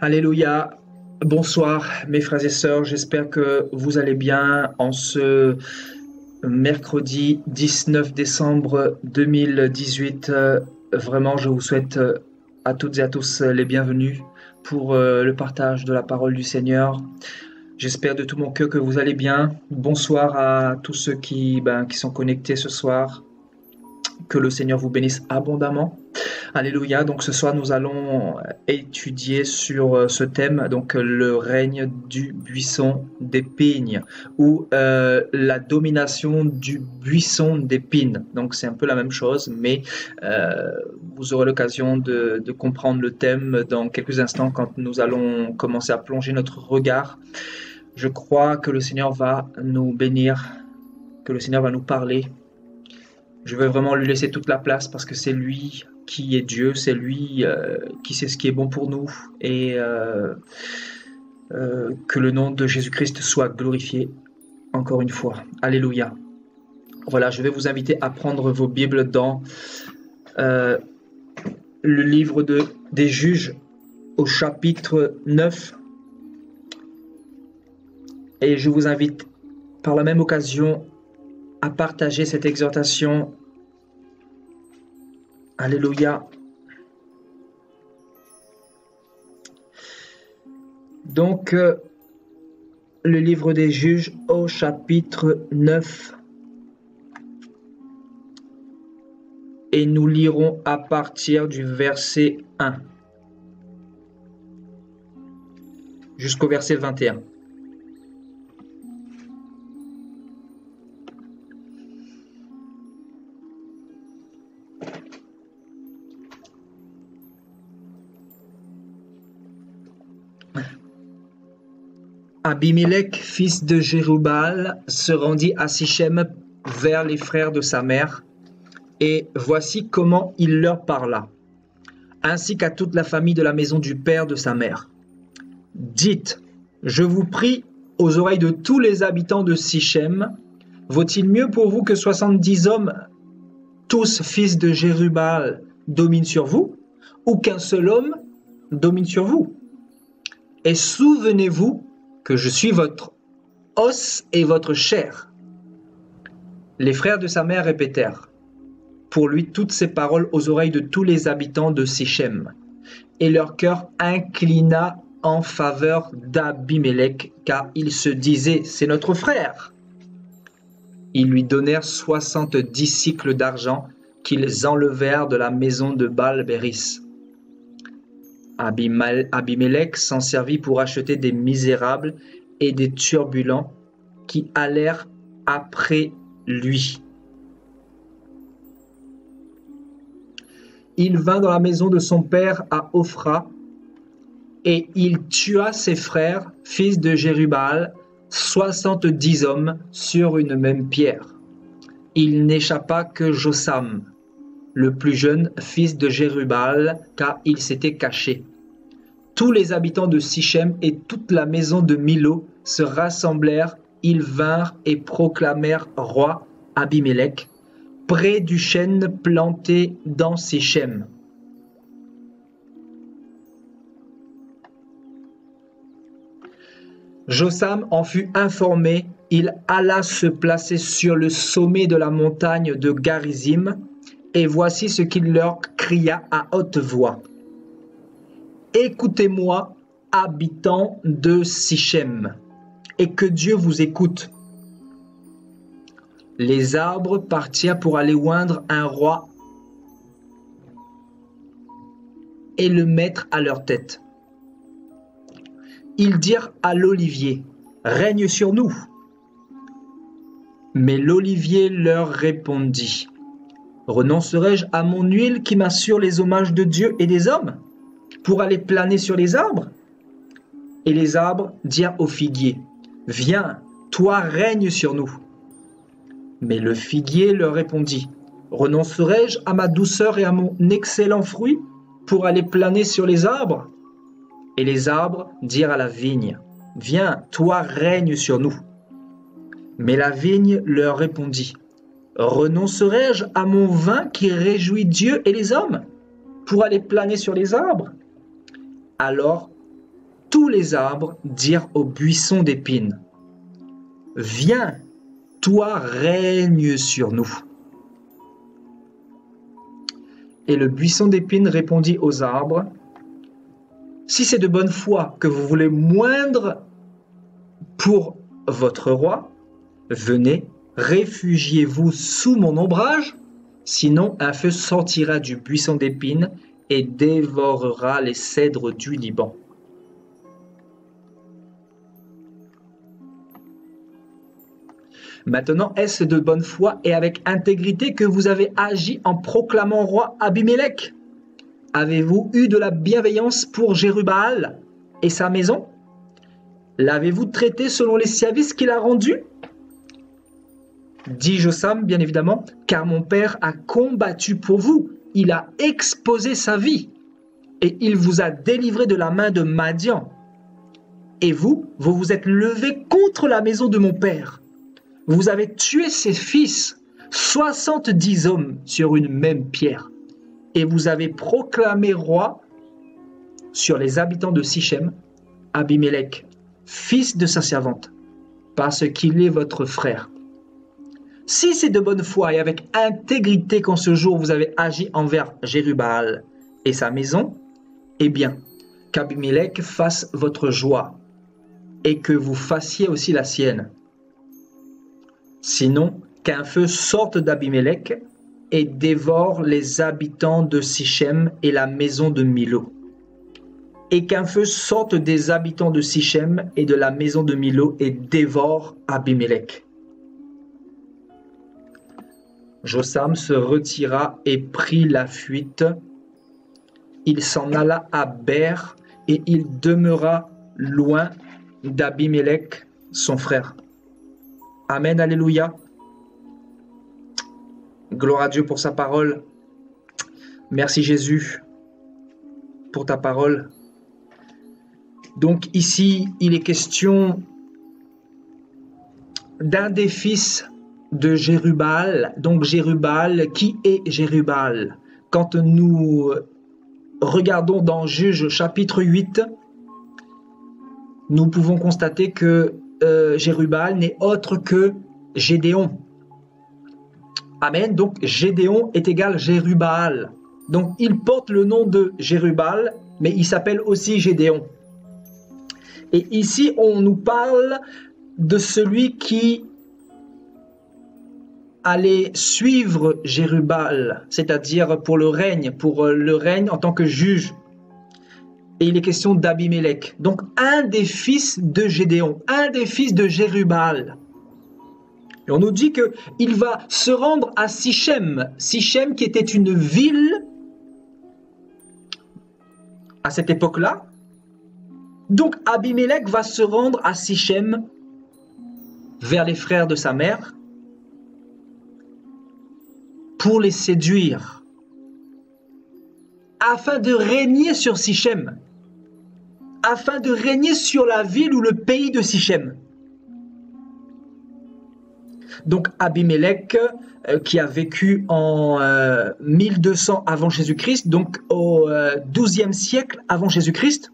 Alléluia. Bonsoir mes frères et sœurs, j'espère que vous allez bien en ce mercredi 19 décembre 2018. Vraiment, je vous souhaite à toutes et à tous les bienvenus pour le partage de la parole du Seigneur. J'espère de tout mon cœur que vous allez bien. Bonsoir à tous ceux qui sont connectés ce soir. Que le Seigneur vous bénisse abondamment. Alléluia. Donc ce soir, nous allons étudier sur ce thème, donc le règne du buisson d'épines ou la domination du buisson d'épines. Donc c'est un peu la même chose, mais vous aurez l'occasion de comprendre le thème dans quelques instants quand nous allons commencer à plonger notre regard. Je crois que le Seigneur va nous bénir, que le Seigneur va nous parler. Je veux vraiment lui laisser toute la place parce que c'est lui qui est Dieu, c'est lui qui sait ce qui est bon pour nous et que le nom de Jésus-Christ soit glorifié encore une fois. Alléluia. Voilà, je vais vous inviter à prendre vos Bibles dans le livre des Juges au chapitre 9 et je vous invite par la même occasion à partager cette exhortation. Alléluia. Donc, le livre des Juges au chapitre 9. Et nous lirons à partir du verset 1 jusqu'au verset 21. Abimelech, fils de Jérubbaal, se rendit à Sichem vers les frères de sa mère, et voici comment il leur parla, ainsi qu'à toute la famille de la maison du père de sa mère. Dites, je vous prie, aux oreilles de tous les habitants de Sichem, vaut-il mieux pour vous que 70 hommes, tous fils de Jérubbaal, dominent sur vous, ou qu'un seul homme domine sur vous? Et souvenez-vous que je suis votre os et votre chair. Les frères de sa mère répétèrent pour lui toutes ces paroles aux oreilles de tous les habitants de Sichem, et leur cœur inclina en faveur d'Abimelech, car ils se disaient, c'est notre frère. Ils lui donnèrent 70 cycles d'argent qu'ils enlevèrent de la maison de Baal-Béris. Abimelech s'en servit pour acheter des misérables et des turbulents qui allèrent après lui. Il vint dans la maison de son père à Ophra, et il tua ses frères, fils de Jérubbaal, 70 hommes sur une même pierre. Il n'échappa que Jossam, le plus jeune fils de Jérubbaal, car il s'était caché. Tous les habitants de Sichem et toute la maison de Milo se rassemblèrent, ils vinrent et proclamèrent roi Abimelech, près du chêne planté dans Sichem. Jossam en fut informé, il alla se placer sur le sommet de la montagne de Garizim, et voici ce qu'il leur cria à haute voix. Écoutez-moi, habitants de Sichem, et que Dieu vous écoute. Les arbres partirent pour aller oindre un roi et le mettre à leur tête. Ils dirent à l'olivier, règne sur nous. Mais l'olivier leur répondit, renoncerai-je à mon huile qui m'assure les hommages de Dieu et des hommes, pour aller planer sur les arbres? Et les arbres dirent au figuier, viens, toi règne sur nous. Mais le figuier leur répondit, renoncerai-je à ma douceur et à mon excellent fruit pour aller planer sur les arbres? Et les arbres dirent à la vigne, viens, toi règne sur nous. Mais la vigne leur répondit, renoncerai-je à mon vin qui réjouit Dieu et les hommes pour aller planer sur les arbres? Alors tous les arbres dirent au buisson d'épines, « Viens, toi règne sur nous. » Et le buisson d'épines répondit aux arbres, « Si c'est de bonne foi que vous voulez moindre pour votre roi, venez, réfugiez-vous sous mon ombrage, sinon un feu sortira du buisson d'épines et dévorera les cèdres du Liban. » Maintenant, est-ce de bonne foi et avec intégrité que vous avez agi en proclamant roi Abimélec? Avez-vous eu de la bienveillance pour Jérubbaal et sa maison? L'avez-vous traité selon les services qu'il a rendus? Dit Jotham, bien évidemment, car mon père a combattu pour vous, il a exposé sa vie, et il vous a délivré de la main de Madian. Et vous vous êtes levé contre la maison de mon père. Vous avez tué ses fils, 70 hommes sur une même pierre, et vous avez proclamé roi sur les habitants de Sichem, Abimélec, fils de sa servante, parce qu'il est votre frère. Si c'est de bonne foi et avec intégrité qu'en ce jour vous avez agi envers Jérubbaal et sa maison, eh bien, qu'Abimélec fasse votre joie, et que vous fassiez aussi la sienne. Sinon, qu'un feu sorte d'Abimélec et dévore les habitants de Sichem et la maison de Milo. Et qu'un feu sorte des habitants de Sichem et de la maison de Milo et dévore Abimélec. Jotham se retira et prit la fuite. Il s'en alla à Ber et il demeura loin d'Abimélec, son frère. Amen, alléluia. Gloire à Dieu pour sa parole. Merci Jésus pour ta parole. Donc ici, il est question d'un des fils de Jérubbaal. Donc Jérubbaal, qui est Jérubbaal? Quand nous regardons dans Juges chapitre 8, nous pouvons constater que Jérubbaal n'est autre que Gédéon. Amen. Donc Gédéon est égal Jérubbaal. Donc il porte le nom de Jérubbaal, mais il s'appelle aussi Gédéon. Et ici, on nous parle de celui qui allait suivre Jérubbaal, c'est-à-dire pour le règne en tant que juge. Et il est question d'Abimélec. Donc, un des fils de Gédéon, un des fils de Jérubbaal. Et on nous dit qu'il va se rendre à Sichem. Sichem qui était une ville à cette époque-là. Donc, Abimélec va se rendre à Sichem vers les frères de sa mère pour les séduire afin de régner sur Sichem, afin de régner sur la ville ou le pays de Sichem. Donc Abimélec, qui a vécu en 1200 avant Jésus-Christ, donc au 12e siècle avant Jésus-Christ.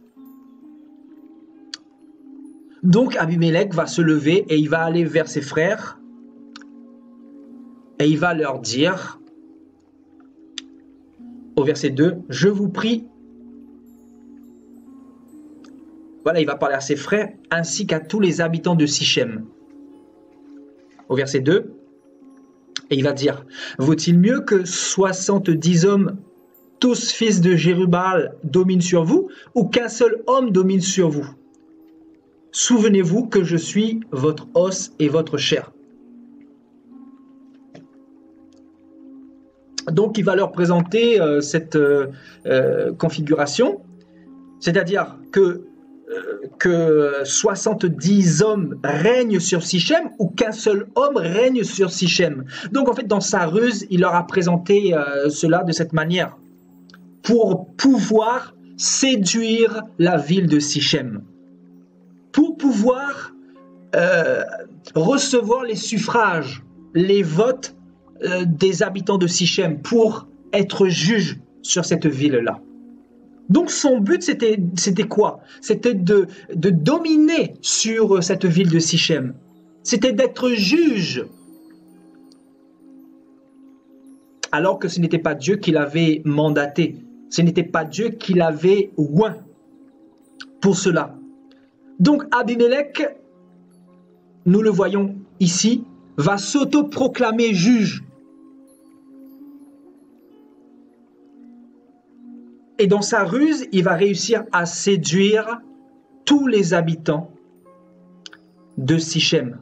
Donc Abimélec va se lever et il va aller vers ses frères et il va leur dire, au verset 2, « Je vous prie ». Voilà, il va parler à ses frères ainsi qu'à tous les habitants de Sichem. Au verset 2, et il va dire, « Vaut-il mieux que 70 hommes, tous fils de Jérubbaal, dominent sur vous, ou qu'un seul homme domine sur vous? Souvenez-vous que je suis votre os et votre chair. » Donc, il va leur présenter cette configuration, c'est-à-dire que 70 hommes règnent sur Sichem ou qu'un seul homme règne sur Sichem. Donc, en fait, dans sa ruse, il leur a présenté cela de cette manière pour pouvoir séduire la ville de Sichem, pour pouvoir recevoir les suffrages, les votes des habitants de Sichem pour être juge sur cette ville-là. Donc son but, c'était quoi? C'était de dominer sur cette ville de Sichem. C'était d'être juge. Alors que ce n'était pas Dieu qui l'avait mandaté. Ce n'était pas Dieu qui l'avait oint pour cela. Donc Abimelech, nous le voyons ici, va s'auto-proclamer juge. Et dans sa ruse, il va réussir à séduire tous les habitants de Sichem,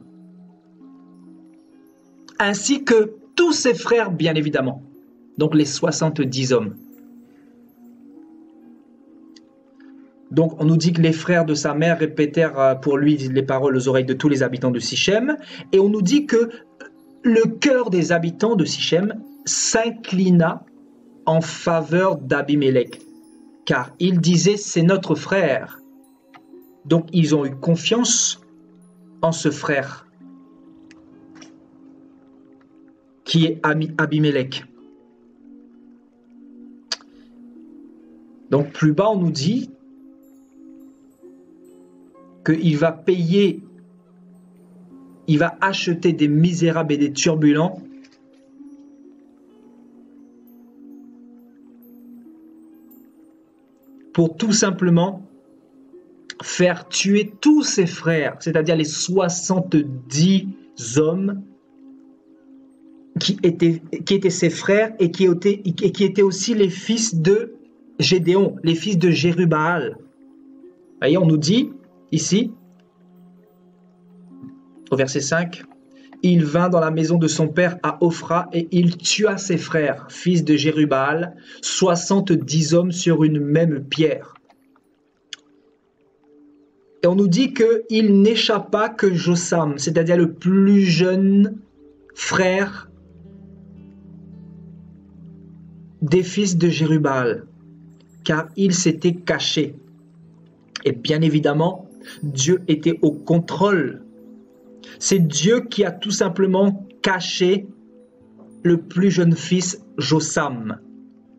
ainsi que tous ses frères, bien évidemment, donc les 70 hommes. Donc on nous dit que les frères de sa mère répétèrent pour lui les paroles aux oreilles de tous les habitants de Sichem, et on nous dit que le cœur des habitants de Sichem s'inclina en faveur d'Abimelech, car ils disaient c'est notre frère. Donc ils ont eu confiance en ce frère qui est Abimelech. Donc plus bas on nous dit qu'il va payer, il va acheter des misérables et des turbulents pour tout simplement faire tuer tous ses frères, c'est-à-dire les 70 hommes qui étaient ses frères et qui étaient aussi les fils de Gédéon, les fils de Jérubbaal. Vous voyez, on nous dit ici, au verset 5, « Il vint dans la maison de son père à Ophra et il tua ses frères, fils de Jérubbaal, 70 hommes sur une même pierre. » Et on nous dit qu'il n'échappa que Jossam, c'est-à-dire le plus jeune frère des fils de Jérubbaal, car il s'était caché. Et bien évidemment, Dieu était au contrôle. C'est Dieu qui a tout simplement caché le plus jeune fils, Jossam.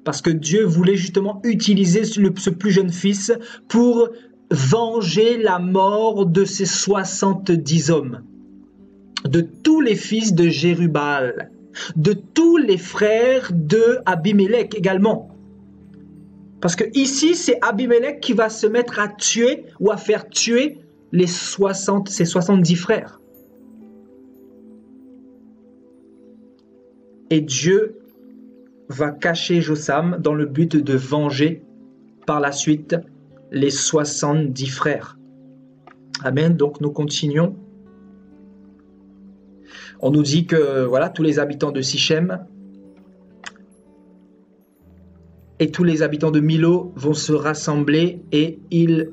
Parce que Dieu voulait justement utiliser ce plus jeune fils pour venger la mort de ces 70 hommes, de tous les fils de Jérubbaal, de tous les frères de Abimelech également. Parce que ici, c'est Abimelech qui va se mettre à tuer ou à faire tuer ses 70 frères. Et Dieu va cacher Jossam dans le but de venger par la suite les 70 frères. Amen. Donc nous continuons. On nous dit que voilà, tous les habitants de Sichem et tous les habitants de Milo vont se rassembler et ils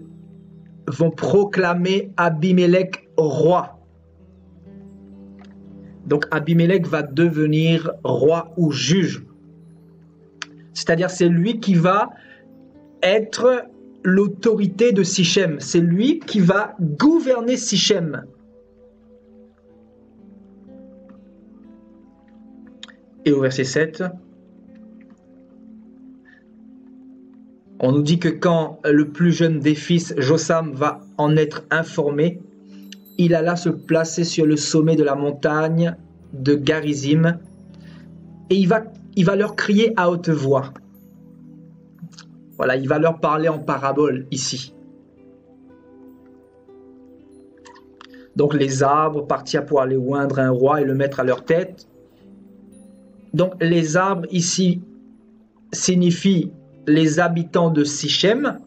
vont proclamer Abimelech roi. Donc Abimelech va devenir roi ou juge. C'est-à-dire c'est lui qui va être l'autorité de Sichem. C'est lui qui va gouverner Sichem. Et au verset 7, on nous dit que quand le plus jeune des fils, Jossam, va en être informé, il alla se placer sur le sommet de la montagne de Garizim et il va leur crier à haute voix. Voilà, il va leur parler en parabole ici. Donc les arbres partirent pour aller oindre un roi et le mettre à leur tête. Donc les arbres ici signifient les habitants de Sichem.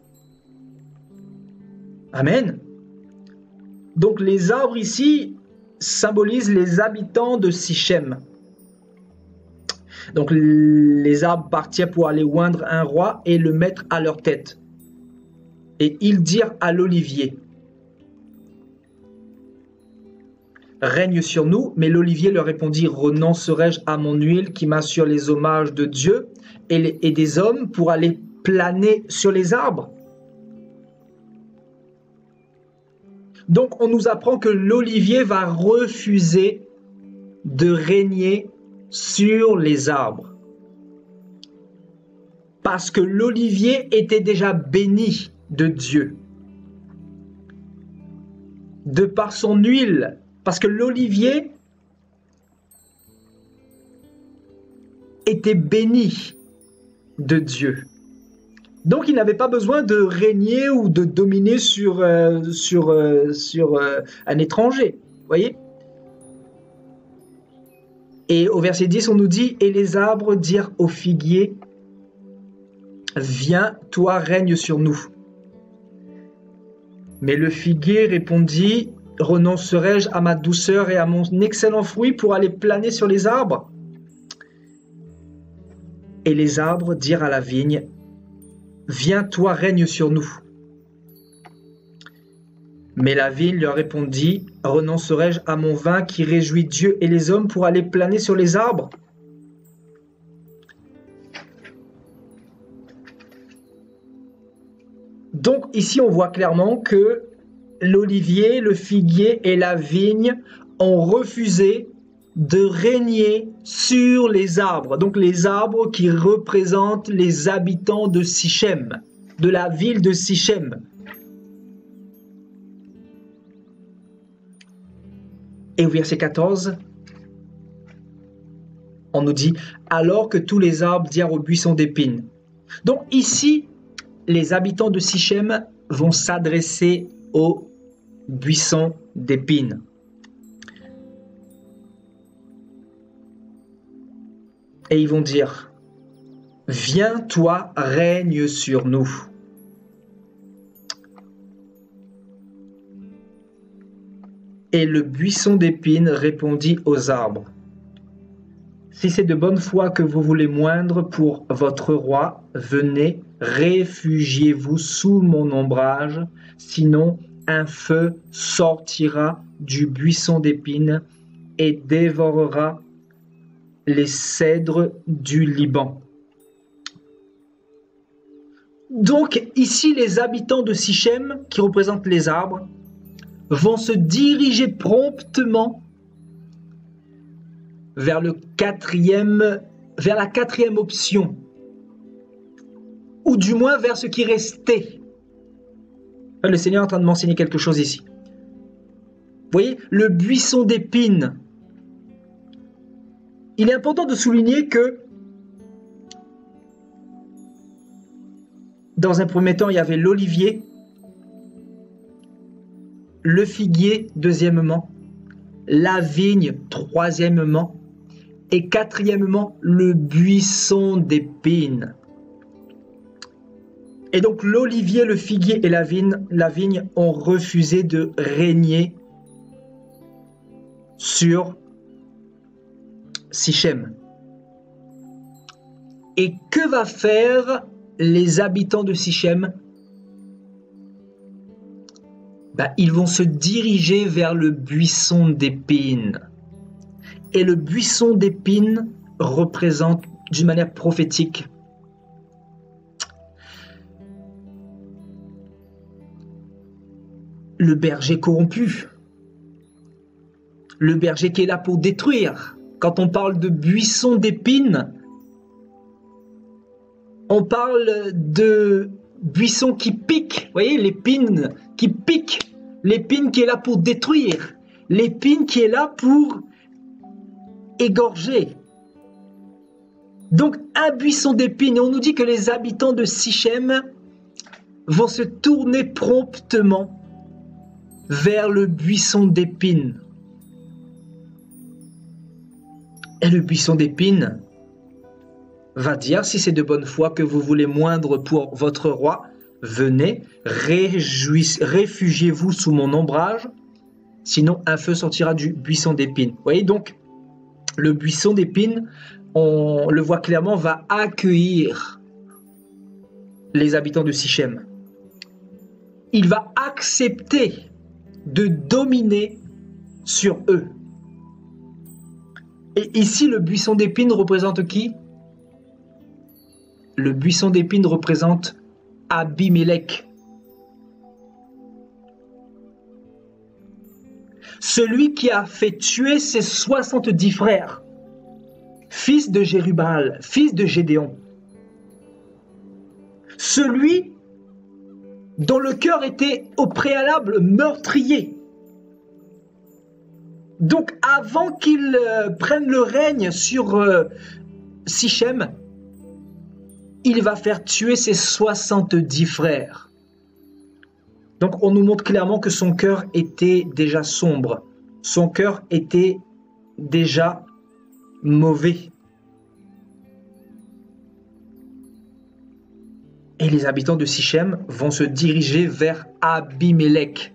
Amen. Donc les arbres ici symbolisent les habitants de Sichem. Donc les arbres partirent pour aller oindre un roi et le mettre à leur tête. Et ils dirent à l'olivier, « Règne sur nous », mais l'olivier leur répondit, « Renoncerai-je à mon huile qui m'assure les hommages de Dieu et des hommes pour aller planer sur les arbres ?» Donc on nous apprend que l'olivier va refuser de régner sur les arbres. parce que l'olivier était déjà béni de Dieu. De par son huile, parce que l'olivier était béni de Dieu. Donc il n'avait pas besoin de régner ou de dominer sur un étranger. Voyez? Et au verset 10, on nous dit « Et les arbres dirent au figuier, viens, toi règne sur nous. » Mais le figuier répondit, « Renoncerai-je à ma douceur et à mon excellent fruit pour aller planer sur les arbres ?» Et les arbres dirent à la vigne, « Viens, toi règne sur nous. » Mais la vigne leur répondit, « Renoncerai-je à mon vin qui réjouit Dieu et les hommes pour aller planer sur les arbres ?» Donc ici on voit clairement que l'olivier, le figuier et la vigne ont refusé de régner sur les arbres. Donc les arbres qui représentent les habitants de Sichem, de la ville de Sichem. Et au verset 14, on nous dit « Alors que tous les arbres dirent au buisson d'épines ». Donc ici, les habitants de Sichem vont s'adresser au buisson d'épines. Et ils vont dire « Viens, toi, règne sur nous. » Et le buisson d'épines répondit aux arbres, « Si c'est de bonne foi que vous voulez moindre pour votre roi, venez, réfugiez-vous sous mon ombrage, sinon un feu sortira du buisson d'épines et dévorera les cèdres du Liban. » Donc ici, les habitants de Sichem, qui représentent les arbres, vont se diriger promptement vers la quatrième option, ou du moins vers ce qui restait. Le Seigneur est en train de m'enseigner quelque chose ici. Vous voyez, le buisson d'épines. Il est important de souligner que dans un premier temps, il y avait l'olivier, le figuier, deuxièmement, la vigne, troisièmement, et quatrièmement, le buisson d'épines. Et donc l'olivier, le figuier et la vigne ont refusé de régner sur Sichem. Et que va faire les habitants de Sichem? Ils vont se diriger vers le buisson d'épines. Et le buisson d'épines représente d'une manière prophétique le berger corrompu, le berger qui est là pour détruire. Quand on parle de buisson d'épines, on parle de buisson qui pique, vous voyez, l'épine qui pique, l'épine qui est là pour détruire, l'épine qui est là pour égorger. Donc un buisson d'épines, et on nous dit que les habitants de Sichem vont se tourner promptement vers le buisson d'épines. Et le buisson d'épines va dire, si c'est de bonne foi que vous voulez moindre pour votre roi, venez, réfugiez-vous sous mon ombrage, sinon un feu sortira du buisson d'épines. Vous voyez donc, le buisson d'épines, on le voit clairement, va accueillir les habitants de Sichem. Il va accepter de dominer sur eux. Et ici, le buisson d'épines représente qui? Le buisson d'épines représente Abimélec. Celui qui a fait tuer ses 70 frères, fils de Jérubbaal, fils de Gédéon. celui dont le cœur était au préalable meurtrier. Donc avant qu'il prenne le règne sur Sichem, il va faire tuer ses 70 frères. Donc on nous montre clairement que son cœur était déjà sombre. Son cœur était déjà mauvais. Et les habitants de Sichem vont se diriger vers Abimélec.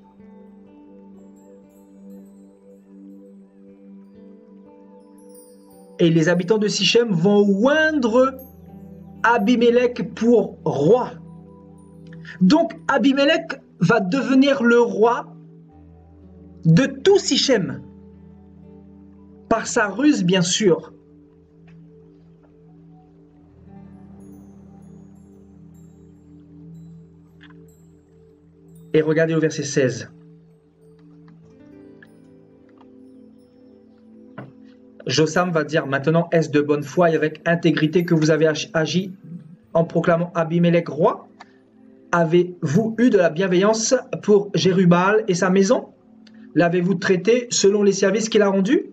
Et les habitants de Sichem vont oindre Abimélec pour roi. Donc Abimélec va devenir le roi de tout Sichem. Par sa ruse, bien sûr. Et regardez au verset 16. Jotham va dire, maintenant est-ce de bonne foi et avec intégrité que vous avez agi en proclamant Abimélec roi? Avez-vous eu de la bienveillance pour Jérubbaal et sa maison? L'avez-vous traité selon les services qu'il a rendus?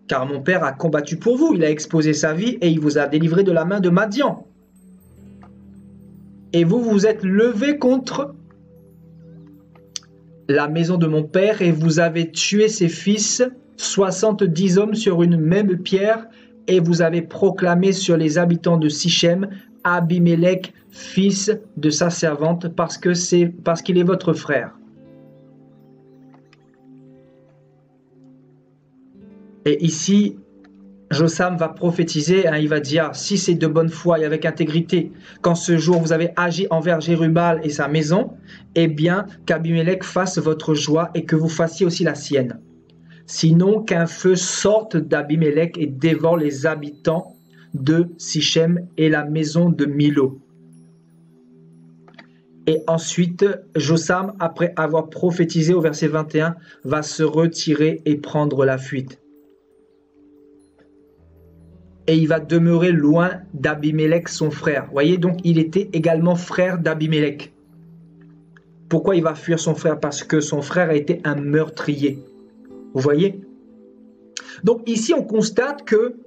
Car mon père a combattu pour vous, il a exposé sa vie et il vous a délivré de la main de Madian. Et vous vous êtes levé contre la maison de mon père et vous avez tué ses fils, 70 hommes sur une même pierre, et vous avez proclamé sur les habitants de Sichem Abimélec, fils de sa servante, parce qu'il est votre frère. Et ici, Jotham va prophétiser, il va dire, si c'est de bonne foi et avec intégrité, qu'en ce jour vous avez agi envers Jérubbaal et sa maison, eh bien qu'Abimélec fasse votre joie et que vous fassiez aussi la sienne. Sinon qu'un feu sorte d'Abimélec et dévore les habitants de Sichem et la maison de Milo. Et ensuite, Jotham, après avoir prophétisé au verset 21, va se retirer et prendre la fuite. Et il va demeurer loin d'Abimélec, son frère. Vous voyez, donc il était également frère d'Abimélec. Pourquoi il va fuir son frère? Parce que son frère a été un meurtrier. Vous voyez? Donc ici, on constate que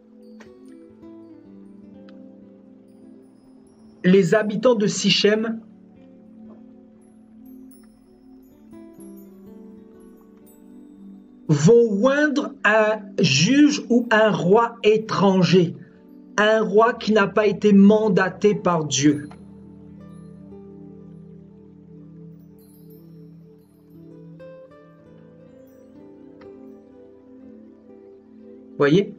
les habitants de Sichem vont oindre un juge ou un roi étranger, un roi qui n'a pas été mandaté par Dieu. Voyez?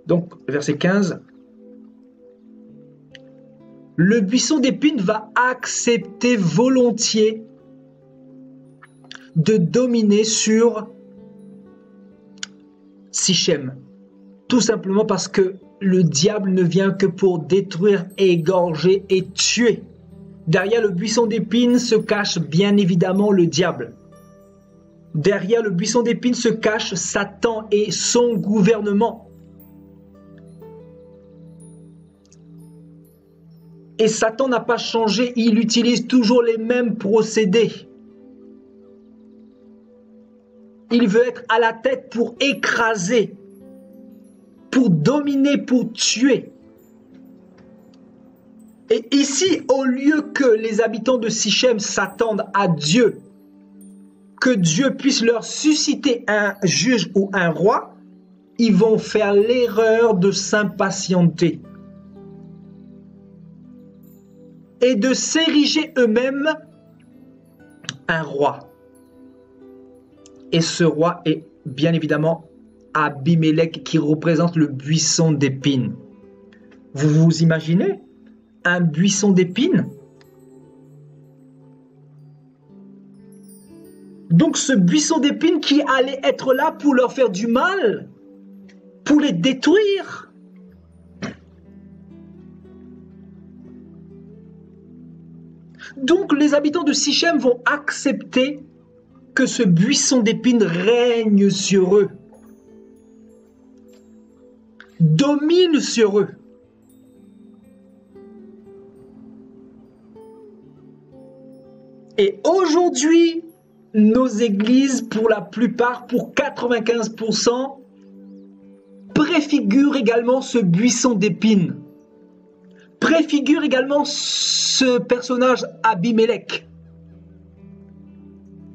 Donc, verset 15. Le buisson d'épines va accepter volontiers de dominer sur Sichem. Tout simplement parce que le diable ne vient que pour détruire, égorger et tuer. Derrière le buisson d'épines se cache bien évidemment le diable. Derrière le buisson d'épines se cache Satan et son gouvernement. Et Satan n'a pas changé, il utilise toujours les mêmes procédés. Il veut être à la tête pour écraser, pour dominer, pour tuer. Et ici, au lieu que les habitants de Sichem s'attendent à Dieu, que Dieu puisse leur susciter un juge ou un roi, ils vont faire l'erreur de s'impatienter et de s'ériger eux-mêmes un roi. Et ce roi est bien évidemment Abimélec, qui représente le buisson d'épines. Vous vous imaginez un buisson d'épines? Donc ce buisson d'épines qui allait être là pour leur faire du mal, pour les détruire. Donc les habitants de Sichem vont accepter que ce buisson d'épines règne sur eux, domine sur eux. Et aujourd'hui, nos églises, pour la plupart, pour 95%, préfigurent également ce buisson d'épines. Préfigurent également ce personnage Abimelech,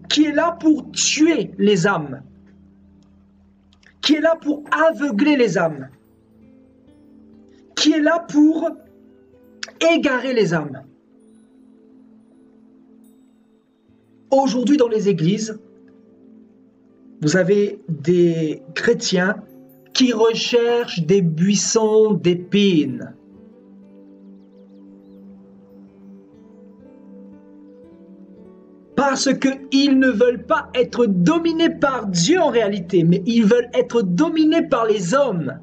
qui est là pour tuer les âmes, qui est là pour aveugler les âmes, qui est là pour égarer les âmes. Aujourd'hui, dans les églises, vous avez des chrétiens qui recherchent des buissons d'épines. Parce qu'ils ne veulent pas être dominés par Dieu en réalité, mais ils veulent être dominés par les hommes.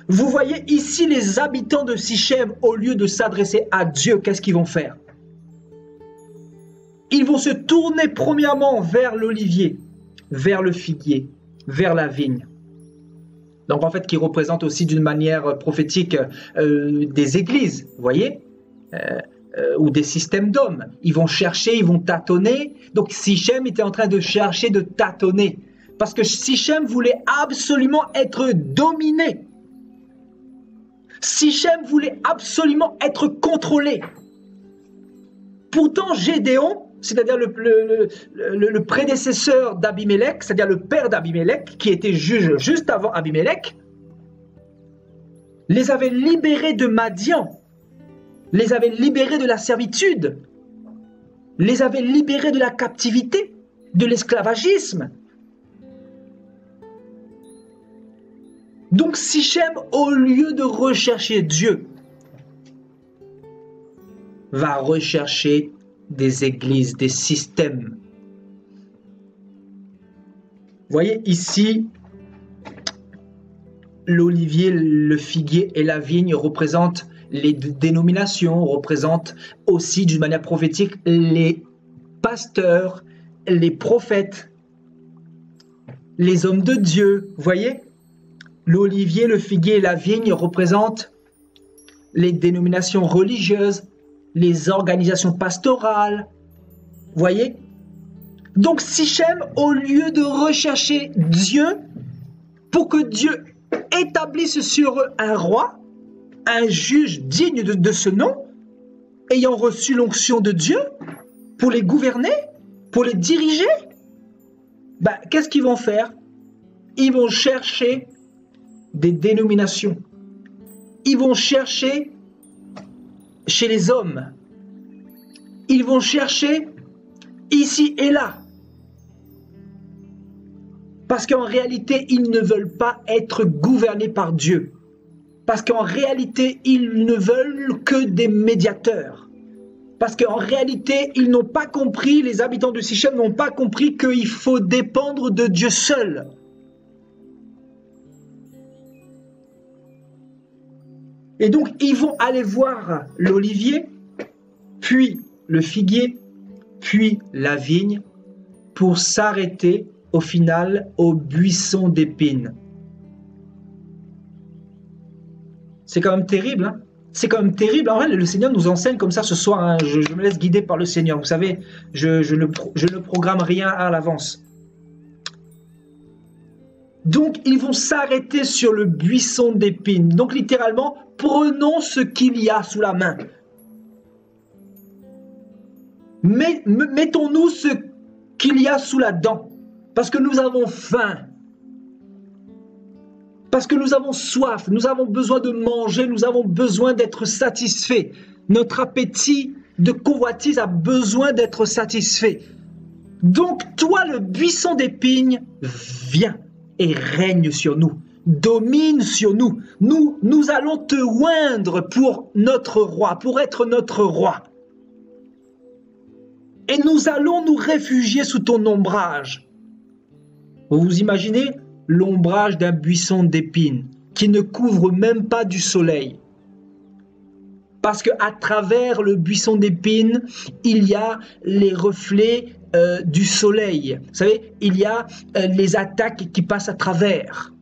Vous voyez ici les habitants de Sichem, au lieu de s'adresser à Dieu, qu'est-ce qu'ils vont faire? Ils vont se tourner premièrement vers l'olivier, vers le figuier, vers la vigne. Donc en fait, qui représente aussi d'une manière prophétique des églises, vous voyez, ou des systèmes d'hommes. Ils vont chercher, ils vont tâtonner. Donc Sichem était en train de chercher, de tâtonner. Parce que Sichem voulait absolument être dominé. Sichem voulait absolument être contrôlé. Pourtant, Gédéon, c'est-à-dire le prédécesseur d'Abimelech, c'est-à-dire le père d'Abimelech, qui était juge juste avant Abimelech, les avait libérés de Madian, les avait libérés de la servitude, les avait libérés de la captivité, de l'esclavagisme. Donc Sichem, au lieu de rechercher Dieu, va rechercher des églises, des systèmes. Vous voyez ici, l'olivier, le figuier et la vigne représentent les dénominations, représentent aussi d'une manière prophétique les pasteurs, les prophètes, les hommes de Dieu. Vous voyez, l'olivier, le figuier et la vigne représentent les dénominations religieuses, les organisations pastorales, vous voyez? Donc Sichem, au lieu de rechercher Dieu, pour que Dieu établisse sur eux un roi, un juge digne de ce nom, ayant reçu l'onction de Dieu, pour les gouverner, pour les diriger, ben, qu'est-ce qu'ils vont faire? Ils vont chercher des dénominations. Ils vont chercher chez les hommes. Ils vont chercher ici et là. Parce qu'en réalité, ils ne veulent pas être gouvernés par Dieu. Parce qu'en réalité, ils ne veulent que des médiateurs. Parce qu'en réalité, ils n'ont pas compris, les habitants de Sichem n'ont pas compris qu'il faut dépendre de Dieu seul. Et donc, ils vont aller voir l'olivier, puis le figuier, puis la vigne, pour s'arrêter au final au buisson d'épines. C'est quand même terrible, hein? C'est quand même terrible. En vrai, le Seigneur nous enseigne comme ça ce soir. Hein. Je me laisse guider par le Seigneur. Vous savez, je ne programme rien à l'avance. Donc, ils vont s'arrêter sur le buisson d'épines. Donc, littéralement, prenons ce qu'il y a sous la main. Mettons-nous ce qu'il y a sous la dent. Parce que nous avons faim. Parce que nous avons soif. Nous avons besoin de manger. Nous avons besoin d'être satisfaits. Notre appétit de convoitise a besoin d'être satisfait. Donc, toi, le buisson d'épines, viens et règne sur nous, domine sur nous. Nous allons te oindre pour notre roi, pour être notre roi. Et nous allons nous réfugier sous ton ombrage. Vous vous imaginez l'ombrage d'un buisson d'épines qui ne couvre même pas du soleil. Parce qu'à travers le buisson d'épines, il y a les reflets du soleil. Vous savez, il y a les attaques qui passent à travers.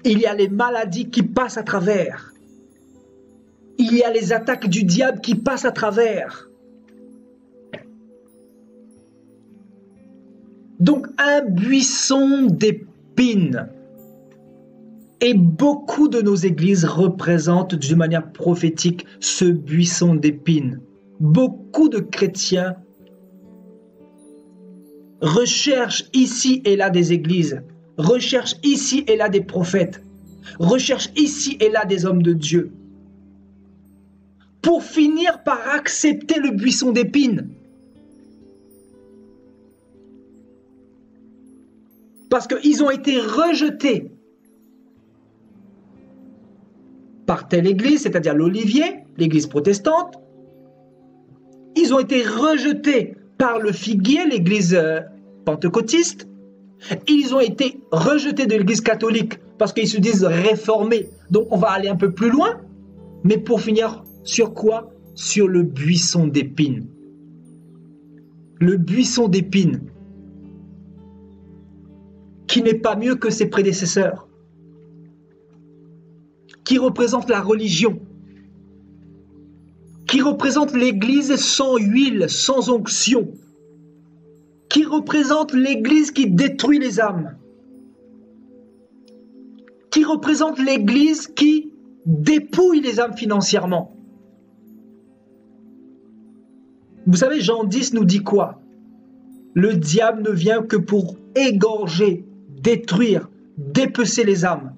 Il y a les maladies qui passent à travers. il y a les attaques du diable qui passent à travers. Donc un buisson d'épines. Et beaucoup de nos églises représentent d'une manière prophétique ce buisson d'épines. Beaucoup de chrétiens recherchent ici et là des églises, recherchent ici et là des prophètes, recherchent ici et là des hommes de Dieu, pour finir par accepter le buisson d'épines. Parce qu'ils ont été rejetés par telle église, c'est-à-dire l'Olivier, l'église protestante. Ils ont été rejetés par le Figuier, l'église pentecôtiste. Ils ont été rejetés de l'église catholique parce qu'ils se disent réformés. Donc on va aller un peu plus loin. Mais pour finir, sur quoi? Sur le buisson d'épines. Le buisson d'épines qui n'est pas mieux que ses prédécesseurs, qui représente la religion, qui représente l'Église sans huile, sans onction, qui représente l'Église qui détruit les âmes, qui représente l'Église qui dépouille les âmes financièrement. Vous savez, Jean 10 nous dit quoi? Le diable ne vient que pour égorger, détruire, dépecer les âmes.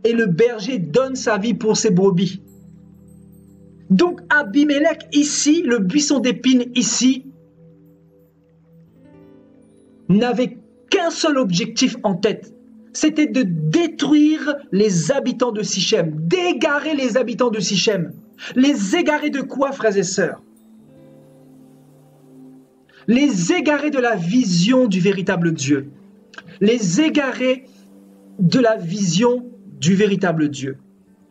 Et le berger donne sa vie pour ses brebis. Donc Abimélec ici, le buisson d'épines ici, n'avait qu'un seul objectif en tête. C'était de détruire les habitants de Sichem, d'égarer les habitants de Sichem. Les égarer de quoi, frères et sœurs? Les égarer de la vision du véritable Dieu. Les égarer de la vision du véritable Dieu,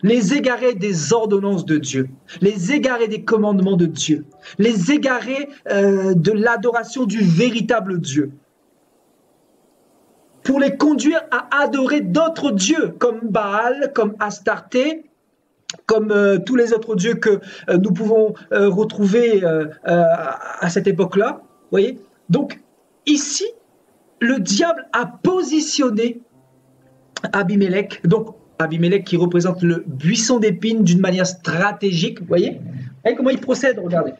les égarer des ordonnances de Dieu, les égarer des commandements de Dieu, les égarer de l'adoration du véritable Dieu, pour les conduire à adorer d'autres dieux, comme Baal, comme Astarté, comme tous les autres dieux que nous pouvons retrouver à cette époque-là. Voyez? Donc, ici, le diable a positionné Abimélec, donc Abimélec qui représente le buisson d'épines d'une manière stratégique, vous voyez? Et comment il procède, regardez.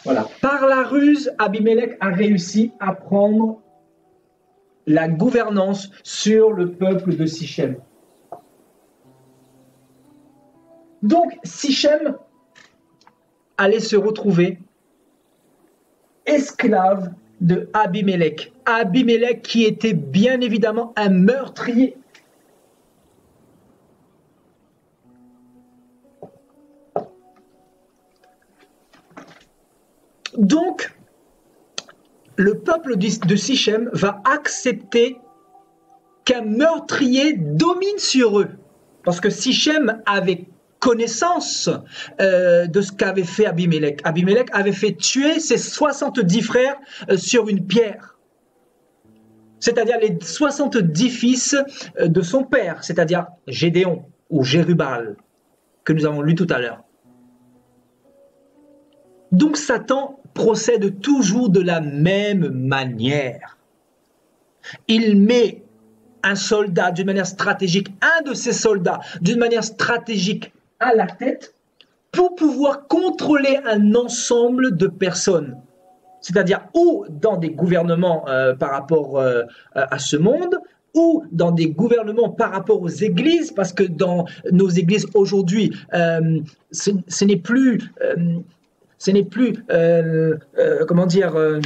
Voilà. Par la ruse, Abimélec a réussi à prendre la gouvernance sur le peuple de Sichem. Donc, Sichem allait se retrouver esclave de Abimélec. Abimélec qui était bien évidemment un meurtrier. Donc, le peuple de Sichem va accepter qu'un meurtrier domine sur eux. Parce que Sichem avait connaissance de ce qu'avait fait Abimélec. Abimélec avait fait tuer ses 70 frères sur une pierre. C'est-à-dire les 70 fils de son père, c'est-à-dire Gédéon ou Jérubal, que nous avons lu tout à l'heure. Donc Satan procède toujours de la même manière. Il met un soldat d'une manière stratégique, un de ses soldats d'une manière stratégique à la tête pour pouvoir contrôler un ensemble de personnes. C'est-à-dire ou dans des gouvernements par rapport à ce monde, ou dans des gouvernements par rapport aux églises, parce que dans nos églises aujourd'hui, ce n'est plus... comment dire,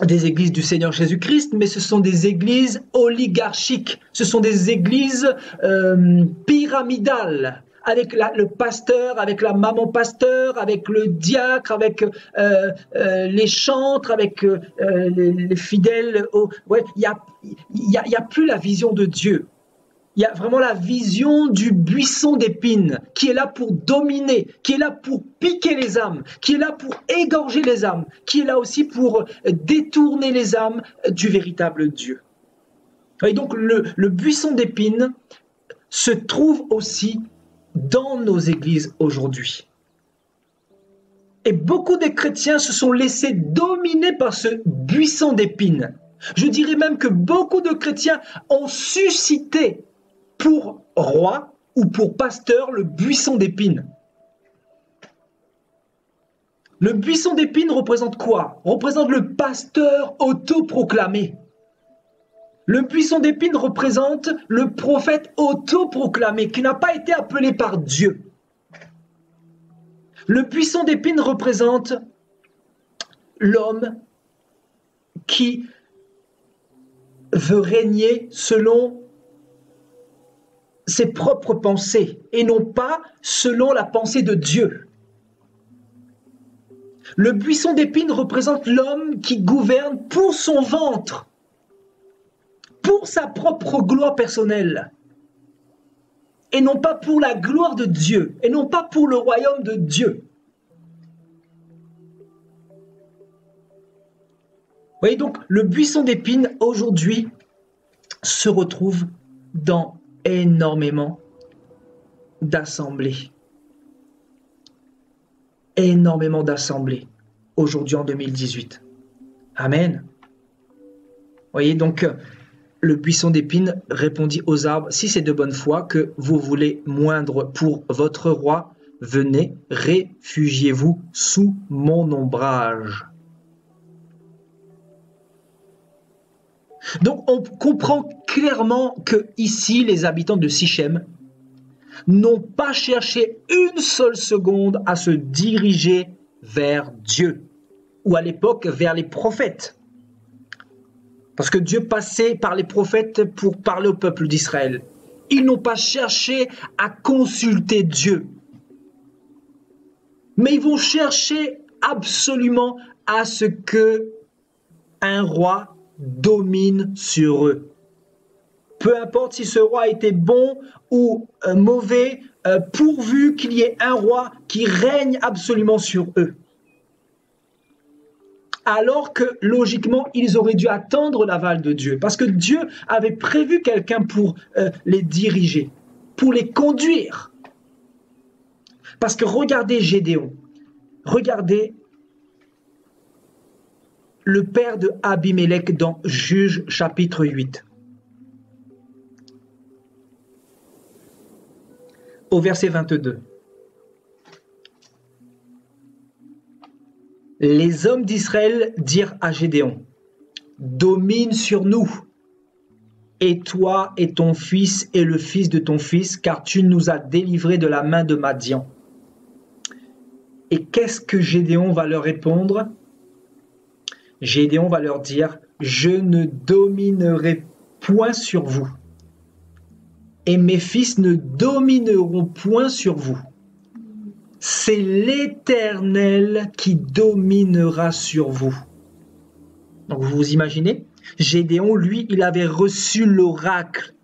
des églises du Seigneur Jésus-Christ, mais ce sont des églises oligarchiques, ce sont des églises pyramidales, avec le pasteur, avec la maman pasteur, avec le diacre, avec les chantres, avec les fidèles. Ouais, il y a plus la vision de Dieu. Il y a vraiment la vision du buisson d'épines qui est là pour dominer, qui est là pour piquer les âmes, qui est là pour égorger les âmes, qui est là aussi pour détourner les âmes du véritable Dieu. Et donc le buisson d'épines se trouve aussi dans nos églises aujourd'hui. Et beaucoup de chrétiens se sont laissés dominer par ce buisson d'épines. Je dirais même que beaucoup de chrétiens ont suscité pour roi ou pour pasteur le buisson d'épines. Le buisson d'épines représente quoi? Représente le pasteur autoproclamé. Le buisson d'épines représente le prophète autoproclamé qui n'a pas été appelé par Dieu. Le buisson d'épines représente l'homme qui veut régner selon ses propres pensées et non pas selon la pensée de Dieu. Le buisson d'épines représente l'homme qui gouverne pour son ventre, pour sa propre gloire personnelle, et non pas pour la gloire de Dieu, et non pas pour le royaume de Dieu. Vous voyez donc, le buisson d'épines aujourd'hui se retrouve dans énormément d'assemblées. Énormément d'assemblées aujourd'hui en 2018. Amen. Vous voyez donc, le buisson d'épines répondit aux arbres, si c'est de bonne foi que vous voulez moindre pour votre roi, venez, réfugiez-vous sous mon ombrage. Donc on comprend clairement que ici les habitants de Sichem n'ont pas cherché une seule seconde à se diriger vers Dieu, ou à l'époque vers les prophètes. Parce que Dieu passait par les prophètes pour parler au peuple d'Israël. Ils n'ont pas cherché à consulter Dieu. Mais ils vont chercher absolument à ce que un roi domine sur eux. Peu importe si ce roi était bon ou mauvais, pourvu qu'il y ait un roi qui règne absolument sur eux. Alors que, logiquement, ils auraient dû attendre l'aval de Dieu. Parce que Dieu avait prévu quelqu'un pour les diriger, pour les conduire. Parce que regardez Gédéon, regardez le père de Abimélec dans Juges chapitre 8. Au verset 22. Les hommes d'Israël dirent à Gédéon, domine sur nous, et toi et ton fils et le fils de ton fils, car tu nous as délivrés de la main de Madian. Et qu'est-ce que Gédéon va leur répondre? Gédéon va leur dire, je ne dominerai point sur vous, et mes fils ne domineront point sur vous. C'est l'Éternel qui dominera sur vous. Donc vous vous imaginez, Gédéon, lui, il avait reçu l'oracle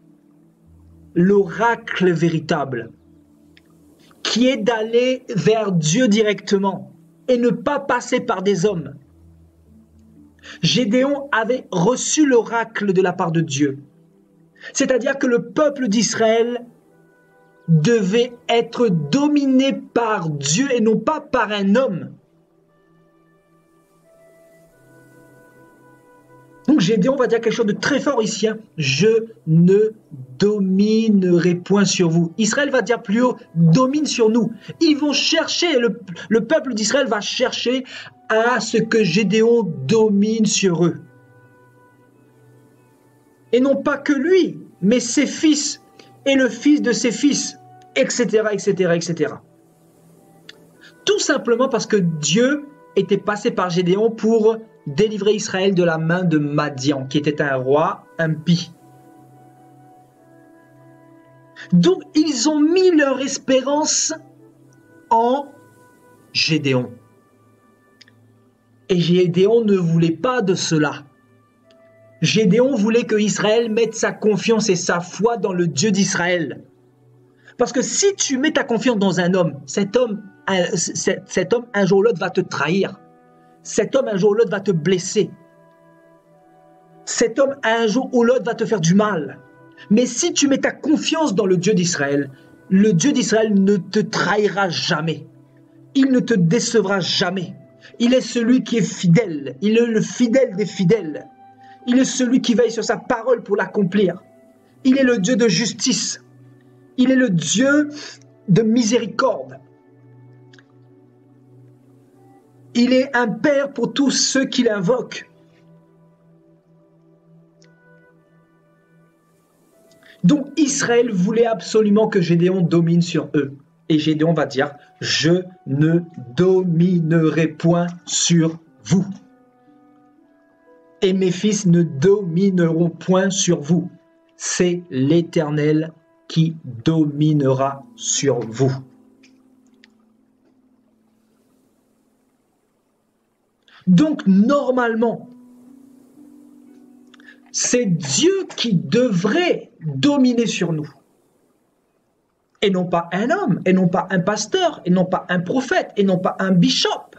véritable, qui est d'aller vers Dieu directement et ne pas passer par des hommes. Gédéon avait reçu l'oracle de la part de Dieu. C'est-à-dire que le peuple d'Israël devait être dominé par Dieu et non pas par un homme. Donc Gédéon va dire quelque chose de très fort ici. Je ne dominerai point sur vous. Israël va dire plus haut, domine sur nous. Ils vont chercher, le peuple d'Israël va chercher à ce que Gédéon domine sur eux. Et non pas que lui, mais ses fils et le fils de ses fils, etc., etc., etc. Tout simplement parce que Dieu était passé par Gédéon pour délivrer Israël de la main de Madian, qui était un roi impie. Donc, ils ont mis leur espérance en Gédéon. Et Gédéon ne voulait pas de cela. Gédéon voulait que Israël mette sa confiance et sa foi dans le Dieu d'Israël. Parce que si tu mets ta confiance dans un homme, cet homme un jour ou l'autre va te trahir. Cet homme un jour ou l'autre va te blesser. Cet homme un jour ou l'autre va te faire du mal. Mais si tu mets ta confiance dans le Dieu d'Israël ne te trahira jamais. Il ne te décevra jamais. Il est celui qui est fidèle. Il est le fidèle des fidèles. Il est celui qui veille sur sa parole pour l'accomplir. Il est le Dieu de justice. Il est le Dieu de miséricorde. Il est un père pour tous ceux qui l'invoquent. Donc Israël voulait absolument que Gédéon domine sur eux. Et Gédéon va dire, je ne dominerai point sur vous. Et mes fils ne domineront point sur vous. C'est l'Éternel qui dominera sur vous. Donc normalement, c'est Dieu qui devrait dominer sur nous. Et non pas un homme, et non pas un pasteur, et non pas un prophète, et non pas un bishop.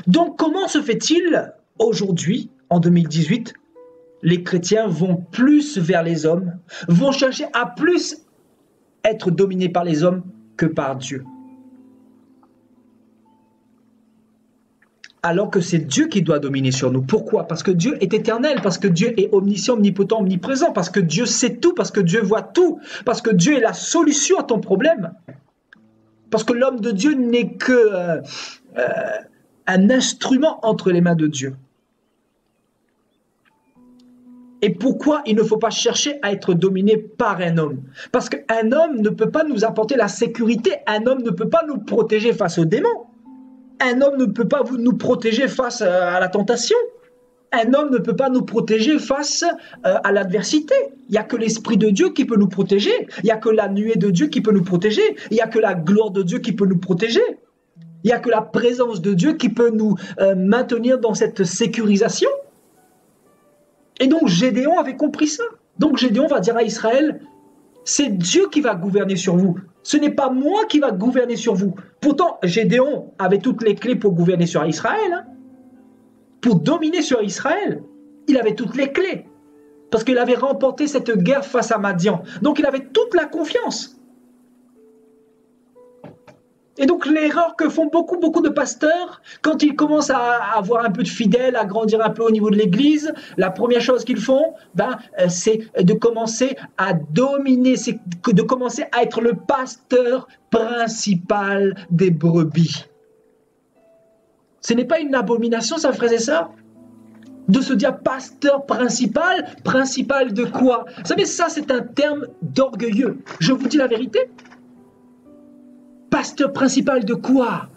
Donc comment se fait-il aujourd'hui, en 2018, les chrétiens vont plus vers les hommes, vont chercher à plus être dominés par les hommes que par Dieu? Alors que c'est Dieu qui doit dominer sur nous. Pourquoi? Parce que Dieu est éternel, parce que Dieu est omniscient, omnipotent, omniprésent, parce que Dieu sait tout, parce que Dieu voit tout, parce que Dieu est la solution à ton problème. Parce que l'homme de Dieu n'est que un instrument entre les mains de Dieu. Et pourquoi il ne faut pas chercher à être dominé par un homme? Parce qu'un homme ne peut pas nous apporter la sécurité, un homme ne peut pas nous protéger face aux démons. Un homme ne peut pas nous protéger face à la tentation. Un homme ne peut pas nous protéger face à l'adversité. Il n'y a que l'Esprit de Dieu qui peut nous protéger. Il n'y a que la nuée de Dieu qui peut nous protéger. Il n'y a que la gloire de Dieu qui peut nous protéger. Il n'y a que la présence de Dieu qui peut nous maintenir dans cette sécurisation. Et donc Gédéon avait compris ça. Donc Gédéon va dire à Israël, c'est Dieu qui va gouverner sur vous. Ce n'est pas moi qui va gouverner sur vous. Pourtant, Gédéon avait toutes les clés pour gouverner sur Israël. Hein. Pour dominer sur Israël. Il avait toutes les clés. Parce qu'il avait remporté cette guerre face à Madian. Donc il avait toute la confiance. Et donc l'erreur que font beaucoup de pasteurs, quand ils commencent à avoir un peu de fidèles, à grandir un peu au niveau de l'église, la première chose qu'ils font, c'est de commencer à dominer, c'est de commencer à être le pasteur principal des brebis. Ce n'est pas une abomination, ça, frères et sœurs, de se dire pasteur principal, principal de quoi? Vous savez, ça c'est un terme d'orgueilleux. Je vous dis la vérité. Pasteur principal de quoi?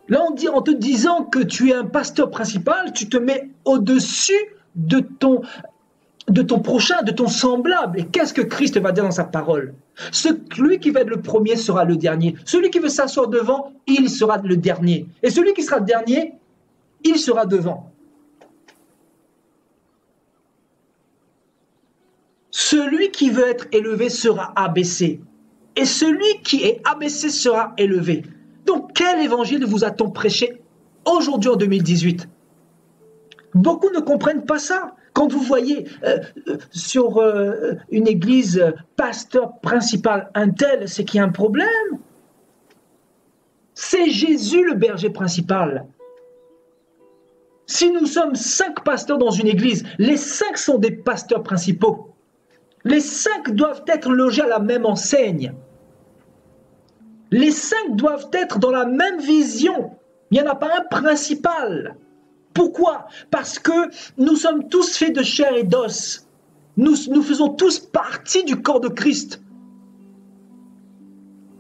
Là, on dit, en te disant que tu es un pasteur principal, tu te mets au-dessus de ton prochain, de ton semblable. Et qu'est-ce que Christ va dire dans sa parole? Celui qui va être le premier sera le dernier. Celui qui veut s'asseoir devant, il sera le dernier. Et celui qui sera dernier, il sera devant. Celui qui veut être élevé sera abaissé. Et celui qui est abaissé sera élevé. Donc, quel évangile vous a-t-on prêché aujourd'hui en 2018? Beaucoup ne comprennent pas ça. Quand vous voyez sur une église pasteur principal un tel, c'est qu'il y a un problème. C'est Jésus le berger principal. Si nous sommes 5 pasteurs dans une église, les 5 sont des pasteurs principaux. Les 5 doivent être logés à la même enseigne. Les 5 doivent être dans la même vision. Il n'y en a pas un principal. Pourquoi? Parce que nous sommes tous faits de chair et d'os. Nous faisons tous partie du corps de Christ.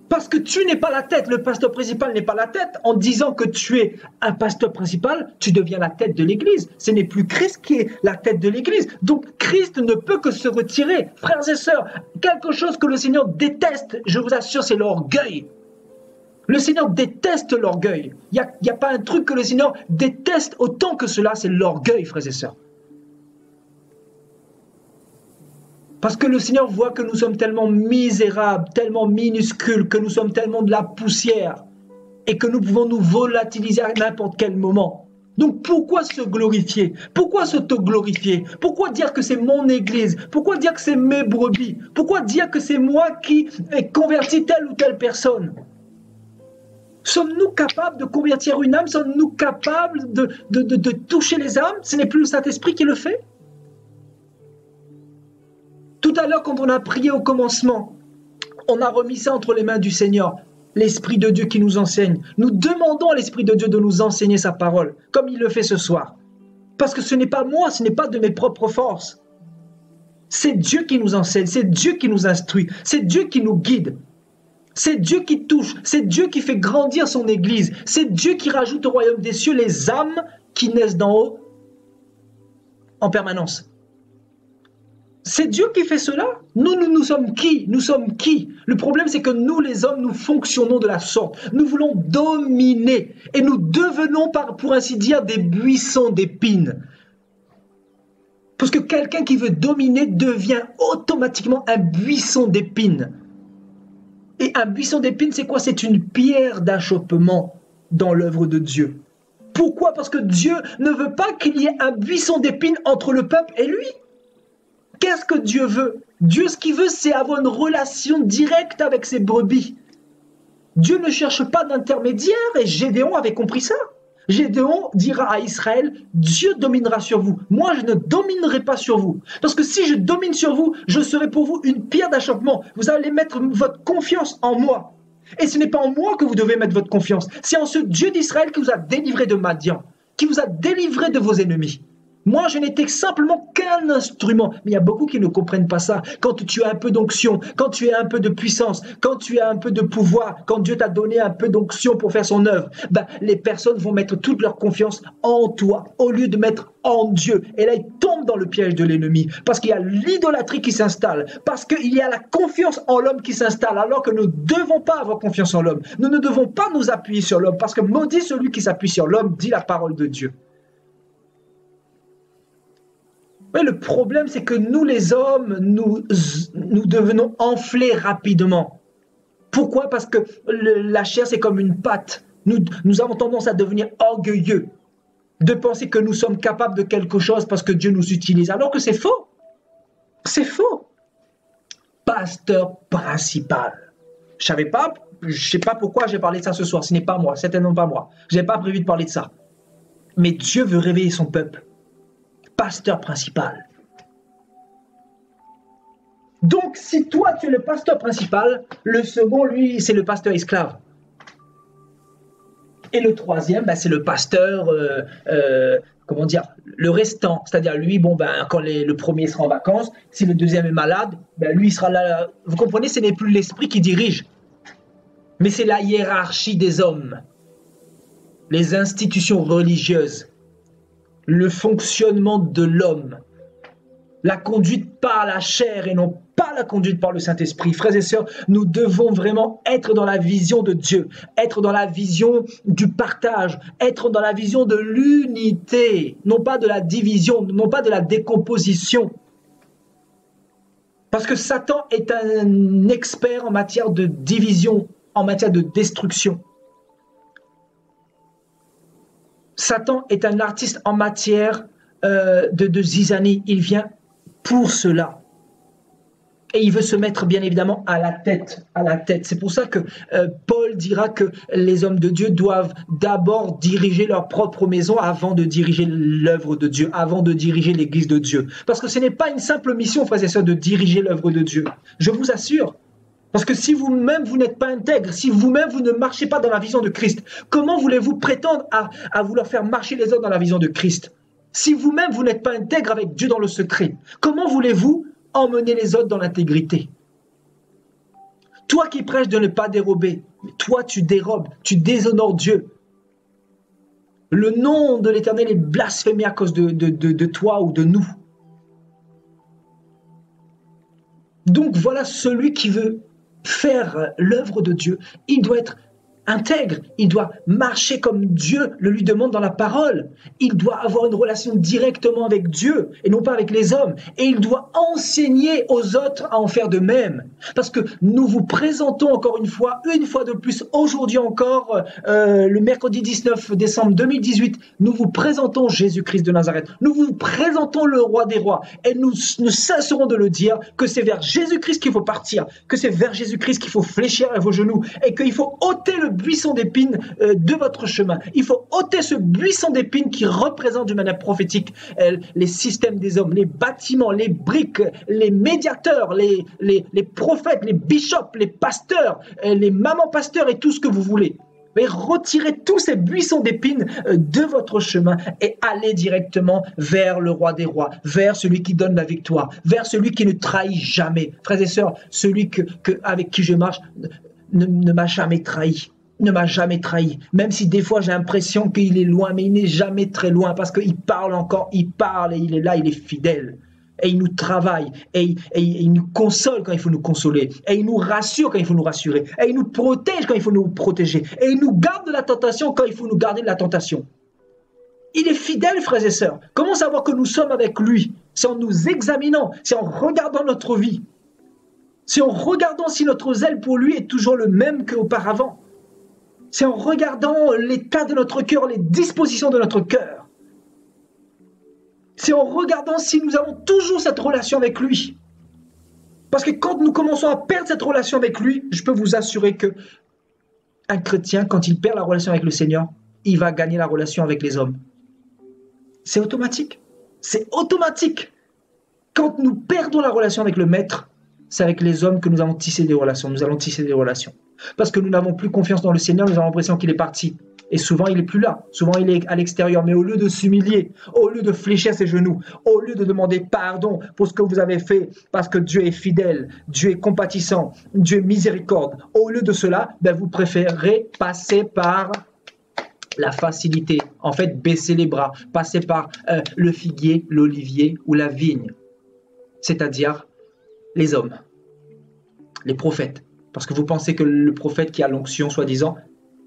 Parce que tu n'es pas la tête, le pasteur principal n'est pas la tête. En disant que tu es un pasteur principal, tu deviens la tête de l'Église. Ce n'est plus Christ qui est la tête de l'Église. Donc Christ ne peut que se retirer. Frères et sœurs, quelque chose que le Seigneur déteste, je vous assure, c'est l'orgueil. Le Seigneur déteste l'orgueil. Il n'y a pas un truc que le Seigneur déteste autant que cela, c'est l'orgueil, frères et sœurs. Parce que le Seigneur voit que nous sommes tellement misérables, tellement minuscules, que nous sommes tellement de la poussière et que nous pouvons nous volatiliser à n'importe quel moment. Donc pourquoi se glorifier? Pourquoi s'auto-glorifier? Pourquoi dire que c'est mon église? Pourquoi dire que c'est mes brebis? Pourquoi dire que c'est moi qui ai converti telle ou telle personne? Sommes-nous capables de convertir une âme? Sommes-nous capables de toucher les âmes? Ce n'est plus le Saint-Esprit qui le fait? Tout à l'heure, quand on a prié au commencement, on a remis ça entre les mains du Seigneur, l'Esprit de Dieu qui nous enseigne. Nous demandons à l'Esprit de Dieu de nous enseigner sa parole, comme il le fait ce soir. Parce que ce n'est pas moi, ce n'est pas de mes propres forces. C'est Dieu qui nous enseigne, c'est Dieu qui nous instruit, c'est Dieu qui nous guide. C'est Dieu qui touche, c'est Dieu qui fait grandir son Église, c'est Dieu qui rajoute au royaume des cieux les âmes qui naissent d'en haut en permanence. C'est Dieu qui fait cela. Nous sommes qui? Nous sommes qui? Le problème, c'est que nous, les hommes, nous fonctionnons de la sorte. Nous voulons dominer et nous devenons, pour ainsi dire, des buissons d'épines. Parce que quelqu'un qui veut dominer devient automatiquement un buisson d'épines. Et un buisson d'épines, c'est quoi? C'est une pierre d'achoppement dans l'œuvre de Dieu. Pourquoi? Parce que Dieu ne veut pas qu'il y ait un buisson d'épines entre le peuple et lui. Qu'est-ce que Dieu veut? Dieu, ce qu'il veut, c'est avoir une relation directe avec ses brebis. Dieu ne cherche pas d'intermédiaire et Gédéon avait compris ça. Gédéon dira à Israël, Dieu dominera sur vous. Moi, je ne dominerai pas sur vous. Parce que si je domine sur vous, je serai pour vous une pierre d'achoppement. Vous allez mettre votre confiance en moi. Et ce n'est pas en moi que vous devez mettre votre confiance. C'est en ce Dieu d'Israël qui vous a délivré de Madian, qui vous a délivré de vos ennemis. Moi, je n'étais simplement qu'un instrument. Mais il y a beaucoup qui ne comprennent pas ça. Quand tu as un peu d'onction, quand tu as un peu de puissance, quand tu as un peu de pouvoir, quand Dieu t'a donné un peu d'onction pour faire son œuvre, les personnes vont mettre toute leur confiance en toi, au lieu de mettre en Dieu. Et là, ils tombent dans le piège de l'ennemi. Parce qu'il y a l'idolâtrie qui s'installe. Parce qu'il y a la confiance en l'homme qui s'installe. Alors que nous ne devons pas avoir confiance en l'homme. Nous ne devons pas nous appuyer sur l'homme. Parce que maudit celui qui s'appuie sur l'homme, dit la parole de Dieu. Mais le problème, c'est que nous, les hommes, nous devenons enflés rapidement. Pourquoi? Parce que la chair, c'est comme une pâte. Nous avons tendance à devenir orgueilleux, de penser que nous sommes capables de quelque chose parce que Dieu nous utilise, alors que c'est faux. C'est faux. Pasteur principal. Je ne sais pas pourquoi j'ai parlé de ça ce soir. Ce n'est pas moi, certainement pas moi. Je n'ai pas prévu de parler de ça. Mais Dieu veut réveiller son peuple. Pasteur principal. Donc, si toi, tu es le pasteur principal, le second, lui, c'est le pasteur esclave. Et le troisième, c'est le pasteur, comment dire, le restant. C'est-à-dire, lui, quand le premier sera en vacances, si le deuxième est malade, lui, il sera là. Vous comprenez, ce n'est plus l'esprit qui dirige, mais c'est la hiérarchie des hommes, les institutions religieuses, le fonctionnement de l'homme, la conduite par la chair et non pas la conduite par le Saint-Esprit. Frères et sœurs, nous devons vraiment être dans la vision de Dieu, être dans la vision du partage, être dans la vision de l'unité, non pas de la division, non pas de la décomposition. Parce que Satan est un expert en matière de division, en matière de destruction. Satan est un artiste en matière de zizanie. Il vient pour cela. Et il veut se mettre bien évidemment à la tête. C'est pour ça que Paul dira que les hommes de Dieu doivent d'abord diriger leur propre maison avant de diriger l'œuvre de Dieu, avant de diriger l'église de Dieu. Parce que ce n'est pas une simple mission, frères et sœurs, de diriger l'œuvre de Dieu. Je vous assure. Parce que si vous-même, vous n'êtes pas intègre, si vous-même, vous ne marchez pas dans la vision de Christ, comment voulez-vous prétendre à vouloir faire marcher les autres dans la vision de Christ? Si vous-même, vous n'êtes pas intègre avec Dieu dans le secret, comment voulez-vous emmener les autres dans l'intégrité? Toi qui prêches de ne pas dérober, toi tu dérobes, tu déshonores Dieu. Le nom de l'Éternel est blasphémé à cause de toi ou de nous. Donc voilà, celui qui veut faire l'œuvre de Dieu, il doit être intègre, il doit marcher comme Dieu le lui demande dans la parole. Il doit avoir une relation directement avec Dieu et non pas avec les hommes. Et il doit enseigner aux autres à en faire de même. Parce que nous vous présentons encore une fois de plus, aujourd'hui encore, le mercredi 19 décembre 2018, nous vous présentons Jésus-Christ de Nazareth. Nous vous présentons le roi des rois. Et nous ne cesserons de le dire que c'est vers Jésus-Christ qu'il faut partir, que c'est vers Jésus-Christ qu'il faut fléchir à vos genoux et qu'il faut ôter le buisson d'épines de votre chemin. Il faut ôter ce buisson d'épines qui représente d'une manière prophétique les systèmes des hommes, les bâtiments, les briques, les médiateurs, les prophètes, les bishops, les pasteurs, les mamans pasteurs et tout ce que vous voulez. Mais retirez tous ces buissons d'épines de votre chemin et allez directement vers le roi des rois, vers celui qui donne la victoire, vers celui qui ne trahit jamais. Frères et sœurs, celui avec qui je marche ne m'a jamais trahi. Ne m'a jamais trahi, même si des fois j'ai l'impression qu'il est loin, mais il n'est jamais très loin parce qu'il parle encore, il parle et il est là, il est fidèle. Et il nous travaille, et il nous console quand il faut nous consoler, et il nous rassure quand il faut nous rassurer, et il nous protège quand il faut nous protéger, et il nous garde de la tentation quand il faut nous garder de la tentation. Il est fidèle, frères et sœurs. Comment savoir que nous sommes avec lui? C'est en nous examinant, c'est en regardant notre vie, c'est en regardant si notre zèle pour lui est toujours le même qu'auparavant. C'est en regardant l'état de notre cœur, les dispositions de notre cœur. C'est en regardant si nous avons toujours cette relation avec lui. Parce que quand nous commençons à perdre cette relation avec lui, je peux vous assurer que un chrétien, quand il perd la relation avec le Seigneur, il va gagner la relation avec les hommes. C'est automatique. C'est automatique. Quand nous perdons la relation avec le Maître, c'est avec les hommes que nous allons tisser des relations. Nous allons tisser des relations. Parce que nous n'avons plus confiance dans le Seigneur, nous avons l'impression qu'il est parti. Et souvent, il n'est plus là. Souvent, il est à l'extérieur. Mais au lieu de s'humilier, au lieu de fléchir ses genoux, au lieu de demander pardon pour ce que vous avez fait, parce que Dieu est fidèle, Dieu est compatissant, Dieu est miséricorde, au lieu de cela, vous préférez passer par la facilité. En fait, baisser les bras, passer par le figuier, l'olivier ou la vigne. C'est-à-dire les hommes, les prophètes. Parce que vous pensez que le prophète qui a l'onction, soi-disant,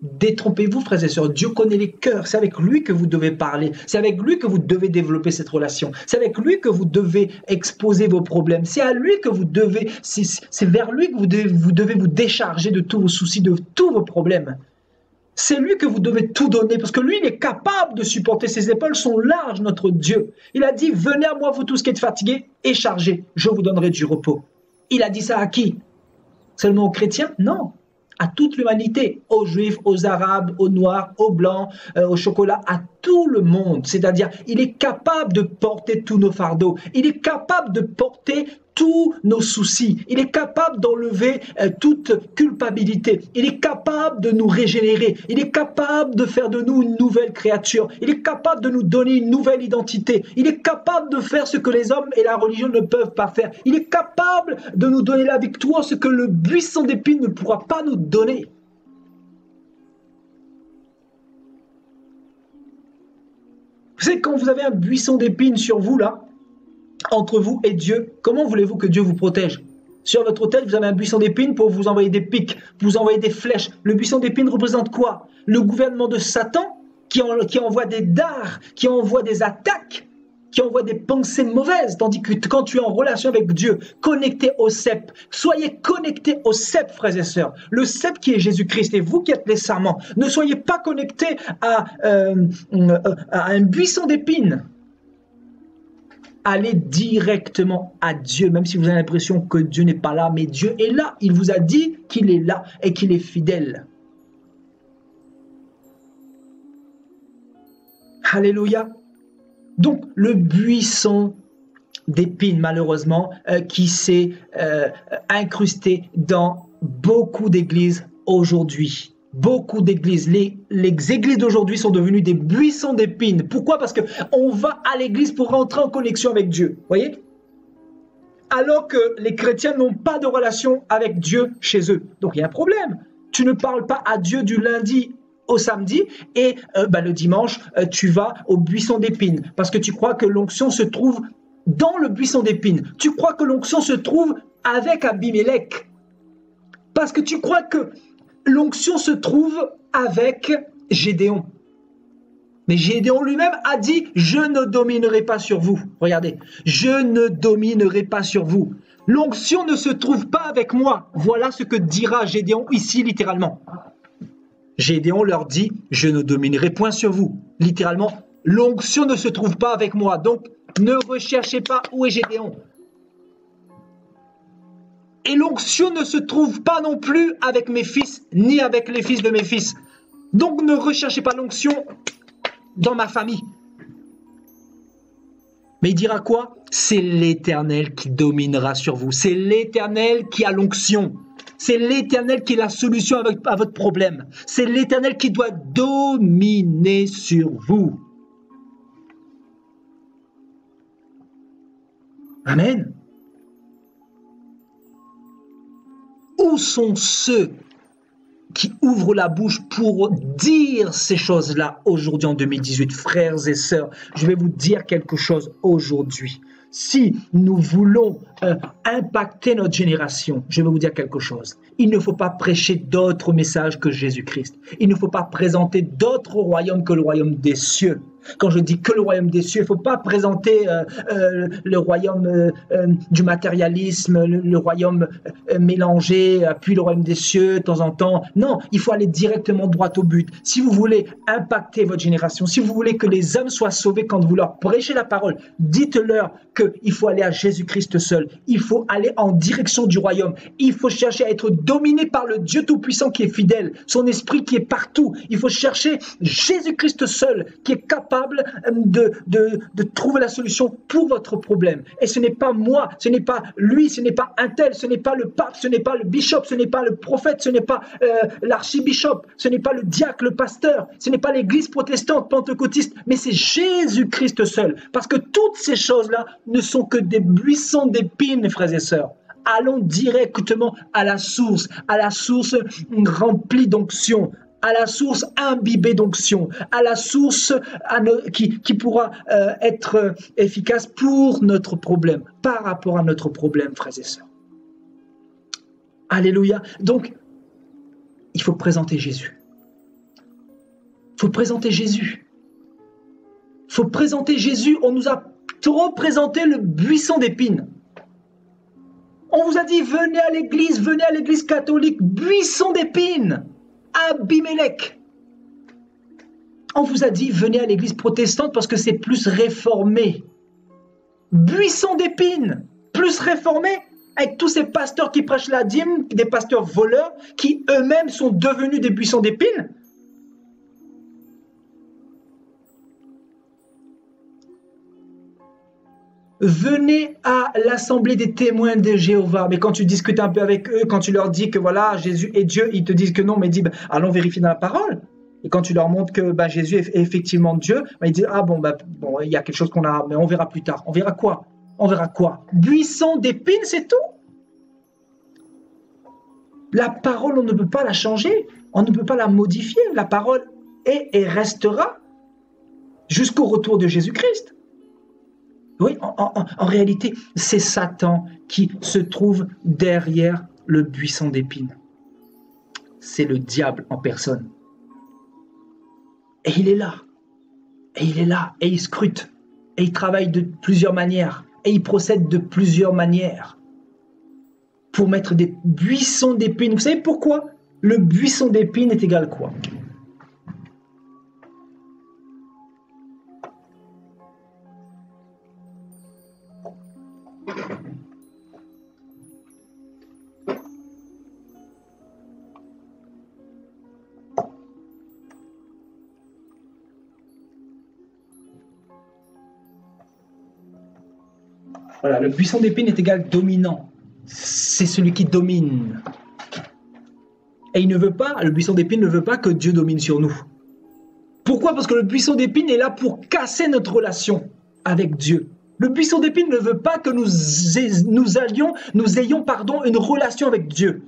détrompez-vous, frères et sœurs. Dieu connaît les cœurs. C'est avec lui que vous devez parler. C'est avec lui que vous devez développer cette relation. C'est avec lui que vous devez exposer vos problèmes. C'est à lui que vous devez, c'est vers lui que vous devez vous décharger de tous vos soucis, de tous vos problèmes. C'est lui que vous devez tout donner parce que lui, il est capable de supporter. Ses épaules sont larges, notre Dieu. Il a dit, venez à moi, vous tous qui êtes fatigués et chargés. Je vous donnerai du repos. Il a dit ça à qui? Seulement aux chrétiens? Non. À toute l'humanité, aux juifs, aux arabes, aux noirs, aux blancs, au chocolat, à tout le monde. C'est-à-dire, il est capable de porter tous nos fardeaux. Il est capable de porter tous nos soucis. Il est capable d'enlever toute culpabilité. Il est capable de nous régénérer. Il est capable de faire de nous une nouvelle créature. Il est capable de nous donner une nouvelle identité. Il est capable de faire ce que les hommes et la religion ne peuvent pas faire. Il est capable de nous donner la victoire, ce que le buisson d'épines ne pourra pas nous donner. Vous savez, quand vous avez un buisson d'épines sur vous, là, entre vous et Dieu, comment voulez-vous que Dieu vous protège? Sur votre tête, vous avez un buisson d'épines pour vous envoyer des pics, pour vous envoyer des flèches. Le buisson d'épines représente quoi? Le gouvernement de Satan qui envoie des dards, qui envoie des attaques, qui envoie des pensées mauvaises. Tandis que quand tu es en relation avec Dieu, connecté au cep, soyez connectés au cep, frères et sœurs. Le cep qui est Jésus-Christ et vous qui êtes les sarments. Ne soyez pas connectés à un buisson d'épines. Allez directement à Dieu, même si vous avez l'impression que Dieu n'est pas là, mais Dieu est là. Il vous a dit qu'il est là et qu'il est fidèle. Alléluia. Donc, le buisson d'épines, malheureusement, qui s'est incrusté dans beaucoup d'églises aujourd'hui. Beaucoup d'églises, les églises d'aujourd'hui sont devenues des buissons d'épines. Pourquoi? Parce qu'on va à l'église pour rentrer en connexion avec Dieu. Voyez? Alors que les chrétiens n'ont pas de relation avec Dieu chez eux. Donc il y a un problème. Tu ne parles pas à Dieu du lundi au samedi et le dimanche, tu vas au buisson d'épines. Parce que tu crois que l'onction se trouve dans le buisson d'épines. Tu crois que l'onction se trouve avec Abimelech. Parce que tu crois que l'onction se trouve avec Gédéon. Mais Gédéon lui-même a dit, je ne dominerai pas sur vous. Regardez, je ne dominerai pas sur vous. L'onction ne se trouve pas avec moi. Voilà ce que dira Gédéon ici littéralement. Gédéon leur dit, je ne dominerai point sur vous. Littéralement, l'onction ne se trouve pas avec moi. Donc, ne recherchez pas où est Gédéon. Et l'onction ne se trouve pas non plus avec mes fils, ni avec les fils de mes fils. Donc, ne recherchez pas l'onction dans ma famille. Mais il dira quoi? C'est l'Éternel qui dominera sur vous. C'est l'Éternel qui a l'onction. C'est l'Éternel qui est la solution à votre problème. C'est l'Éternel qui doit dominer sur vous. Amen. Où sont ceux qui ouvrent la bouche pour dire ces choses-là aujourd'hui en 2018, frères et sœurs? Je vais vous dire quelque chose aujourd'hui. Si nous voulons impacter notre génération, je vais vous dire quelque chose. Il ne faut pas prêcher d'autres messages que Jésus-Christ. Il ne faut pas présenter d'autres royaumes que le royaume des cieux. Quand je dis que le royaume des cieux, il ne faut pas présenter le royaume du matérialisme, le royaume mélangé, puis le royaume des cieux de temps en temps. Non, il faut aller directement droit au but. Si vous voulez impacter votre génération, si vous voulez que les hommes soient sauvés quand vous leur prêchez la parole, dites-leur qu'il faut aller à Jésus-Christ seul. Il faut aller en direction du royaume. Il faut chercher à être dominé par le Dieu Tout-Puissant qui est fidèle, son esprit qui est partout. Il faut chercher Jésus-Christ seul qui est capable de trouver la solution pour votre problème. Et ce n'est pas moi, ce n'est pas lui, ce n'est pas un tel, ce n'est pas le pape, ce n'est pas le bishop, ce n'est pas le prophète, ce n'est pas l'archibishop, ce n'est pas le diacre, le pasteur, ce n'est pas l'église protestante, pentecôtiste, mais c'est Jésus-Christ seul. Parce que toutes ces choses-là ne sont que des buissons d'épines, mes frères et sœurs. Allons directement à la source remplie d'onction, à la source imbibée d'onction, à la source qui pourra être efficace pour notre problème, par rapport à notre problème, frères et sœurs. Alléluia. Donc, il faut présenter Jésus. Il faut présenter Jésus. Il faut présenter Jésus. On nous a trop présenté le buisson d'épines. On vous a dit, venez à l'église catholique, buisson d'épines. Abimelech. On vous a dit, venez à l'église protestante parce que c'est plus réformé. Buisson d'épines, plus réformé, avec tous ces pasteurs qui prêchent la dîme, des pasteurs voleurs, qui eux-mêmes sont devenus des buissons d'épines. Venez à l'assemblée des témoins de Jéhovah. Mais quand tu discutes un peu avec eux, quand tu leur dis que voilà, Jésus est Dieu, ils te disent que non, mais dis, allons vérifier dans la parole. Et quand tu leur montres que Jésus est effectivement Dieu, ils disent, ah bon, il y a quelque chose qu'on a, mais on verra plus tard. On verra quoi? On verra quoi? Buisson d'épines, c'est tout. La parole, on ne peut pas la changer, on ne peut pas la modifier. La parole est et restera jusqu'au retour de Jésus-Christ. Oui, en réalité, c'est Satan qui se trouve derrière le buisson d'épines. C'est le diable en personne. Et il est là. Et il est là. Et il scrute. Et il travaille de plusieurs manières. Et il procède de plusieurs manières. Pour mettre des buissons d'épines. Vous savez pourquoi? Le buisson d'épines est égal quoi? Voilà, le buisson d'épines est égal dominant. C'est celui qui domine. Et il ne veut pas, le buisson d'épines ne veut pas que Dieu domine sur nous. Pourquoi? Parce que le buisson d'épines est là pour casser notre relation avec Dieu. Le buisson d'épines ne veut pas que nous ayons une relation avec Dieu.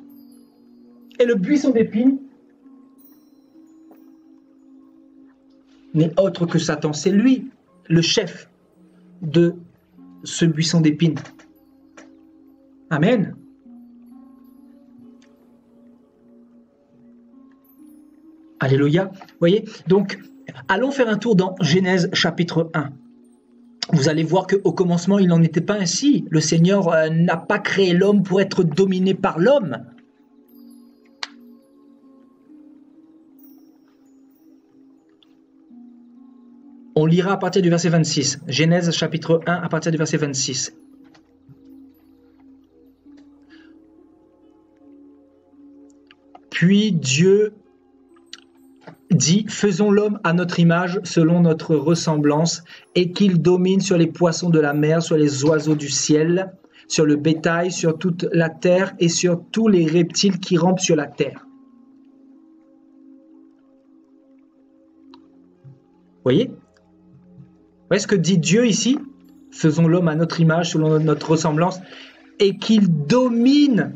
Et le buisson d'épines n'est autre que Satan. C'est lui, le chef de ce buisson d'épines. Amen. Alléluia. Vous voyez? Donc, allons faire un tour dans Genèse chapitre 1. Vous allez voir qu'au commencement, il n'en était pas ainsi. Le Seigneur n'a pas créé l'homme pour être dominé par l'homme. On lira à partir du verset 26. Genèse chapitre 1 à partir du verset 26. Puis Dieu dit, faisons l'homme à notre image, selon notre ressemblance, et qu'il domine sur les poissons de la mer, sur les oiseaux du ciel, sur le bétail, sur toute la terre et sur tous les reptiles qui rampent sur la terre. Voyez ce que dit Dieu ici? Faisons l'homme à notre image, selon notre ressemblance, et qu'il domine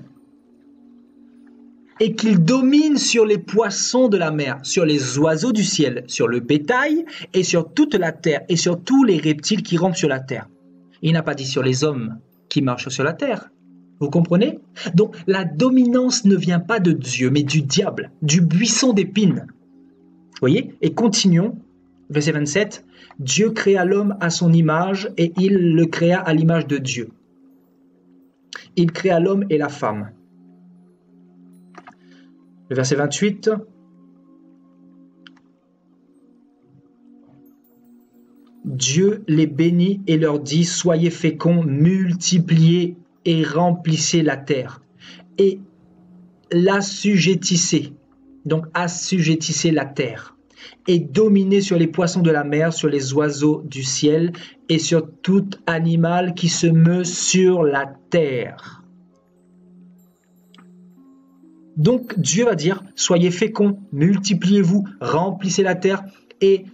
sur les poissons de la mer, sur les oiseaux du ciel, sur le bétail et sur toute la terre et sur tous les reptiles qui rampent sur la terre. Il n'a pas dit sur les hommes qui marchent sur la terre. Vous comprenez? Donc la dominance ne vient pas de Dieu, mais du diable, du buisson d'épines. Voyez? Et continuons, verset 27. Dieu créa l'homme à son image et il le créa à l'image de Dieu. Il créa l'homme et la femme. Le verset 28. Dieu les bénit et leur dit, soyez féconds, multipliez et remplissez la terre. Et l'assujettissez, donc assujettissez la terre. Et dominez sur les poissons de la mer, sur les oiseaux du ciel et sur tout animal qui se meut sur la terre. Donc Dieu va dire, soyez féconds, multipliez-vous, remplissez la terre et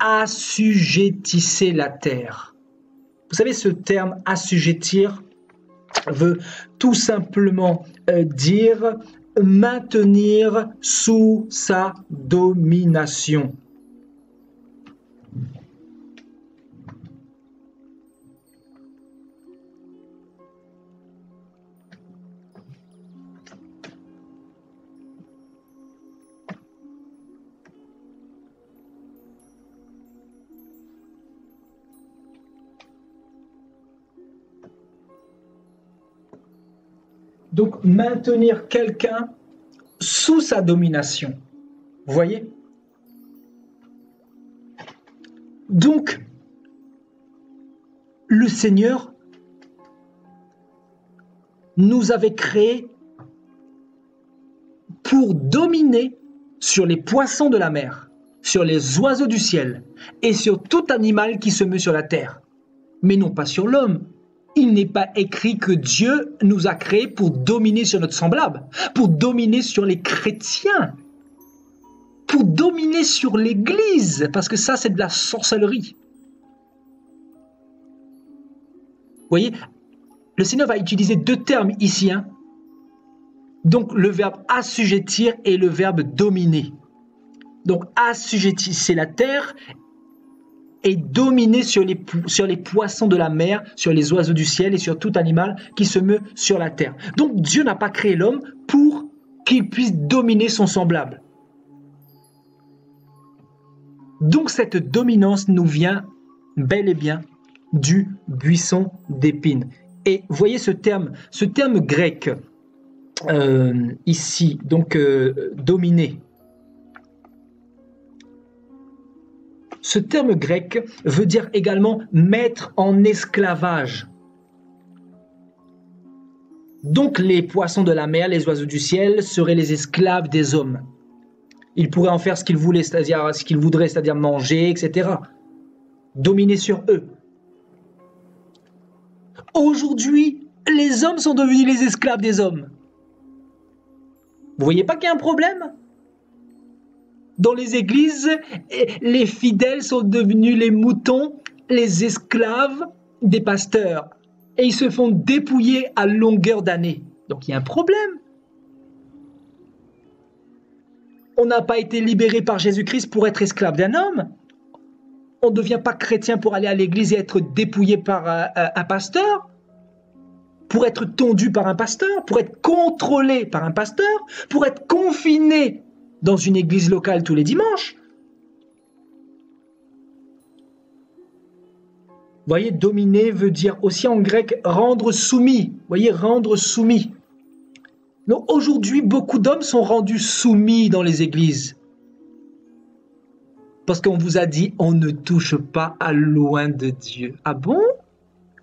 assujettissez la terre. Vous savez, ce terme assujettir veut tout simplement dire maintenir sous sa domination. Donc, maintenir quelqu'un sous sa domination. Vous voyez? Donc, le Seigneur nous avait créés pour dominer sur les poissons de la mer, sur les oiseaux du ciel et sur tout animal qui se meut sur la terre, mais non pas sur l'homme. Il n'est pas écrit que Dieu nous a créés pour dominer sur notre semblable, pour dominer sur les chrétiens, pour dominer sur l'Église, parce que ça, c'est de la sorcellerie. Vous voyez, le Seigneur va utiliser deux termes ici. Donc, le verbe assujettir et le verbe dominer. Donc, assujettir, c'est la terre, et dominer sur les poissons de la mer, sur les oiseaux du ciel et sur tout animal qui se meut sur la terre. Donc Dieu n'a pas créé l'homme pour qu'il puisse dominer son semblable. Donc cette dominance nous vient bel et bien du buisson d'épines. Et voyez ce terme grec ici, donc dominer. Ce terme grec veut dire également mettre en esclavage. Donc les poissons de la mer, les oiseaux du ciel seraient les esclaves des hommes. Ils pourraient en faire ce qu'ils voulaient, c'est-à-dire ce qu'ils voudraient, c'est-à-dire manger, etc. Dominer sur eux. Aujourd'hui, les hommes sont devenus les esclaves des hommes. Vous voyez pas qu'il y a un problème ? Dans les églises, les fidèles sont devenus les moutons, les esclaves des pasteurs. Et ils se font dépouiller à longueur d'année. Donc il y a un problème. On n'a pas été libéré par Jésus-Christ pour être esclave d'un homme. On ne devient pas chrétien pour aller à l'église et être dépouillé par un pasteur, pour être tondu par un pasteur, pour être contrôlé par un pasteur, pour être confiné dans une église locale tous les dimanches. Vous voyez, dominer veut dire aussi en grec rendre soumis. Vous voyez, rendre soumis. Donc aujourd'hui, beaucoup d'hommes sont rendus soumis dans les églises. Parce qu'on vous a dit, on ne touche pas à loin de Dieu. Ah bon?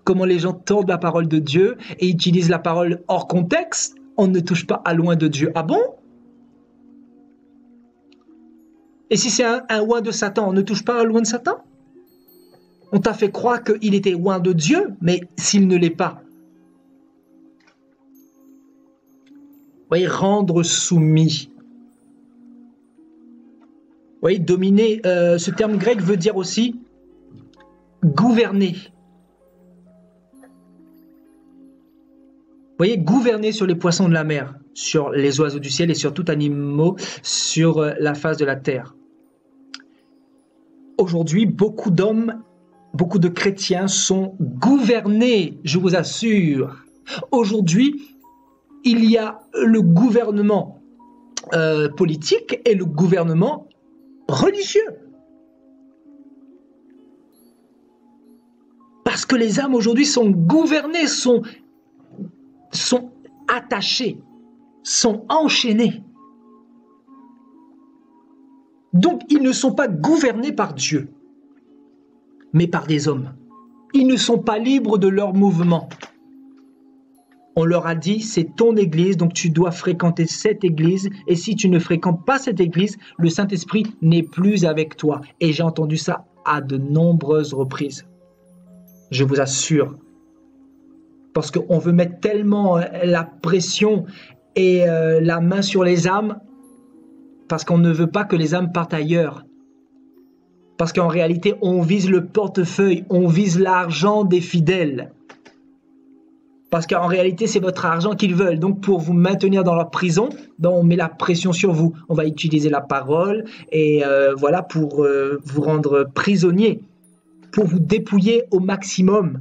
Comment les gens tordent la parole de Dieu et utilisent la parole hors contexte? On ne touche pas à loin de Dieu. Ah bon? Et si c'est un oint de Satan, on ne touche pas à loin de Satan? On t'a fait croire qu'il était oint de Dieu, mais s'il ne l'est pas. Vous voyez, rendre soumis. Vous voyez, dominer, ce terme grec veut dire aussi gouverner. Vous voyez, gouverner sur les poissons de la mer, sur les oiseaux du ciel et sur tout animal sur la face de la terre. Aujourd'hui, beaucoup d'hommes, beaucoup de chrétiens sont gouvernés, je vous assure. Aujourd'hui, il y a le gouvernement politique et le gouvernement religieux. Parce que les âmes aujourd'hui sont gouvernées, sont attachées, sont enchaînées. Donc, ils ne sont pas gouvernés par Dieu, mais par des hommes. Ils ne sont pas libres de leur mouvement. On leur a dit, c'est ton église, donc tu dois fréquenter cette église. Et si tu ne fréquentes pas cette église, le Saint-Esprit n'est plus avec toi. Et j'ai entendu ça à de nombreuses reprises. Je vous assure. Parce qu'on veut mettre tellement la pression et la main sur les âmes, parce qu'on ne veut pas que les âmes partent ailleurs. Parce qu'en réalité, on vise le portefeuille, on vise l'argent des fidèles. Parce qu'en réalité, c'est votre argent qu'ils veulent. Donc, pour vous maintenir dans leur prison, ben, on met la pression sur vous. On va utiliser la parole et voilà, pour vous rendre prisonnier, pour vous dépouiller au maximum.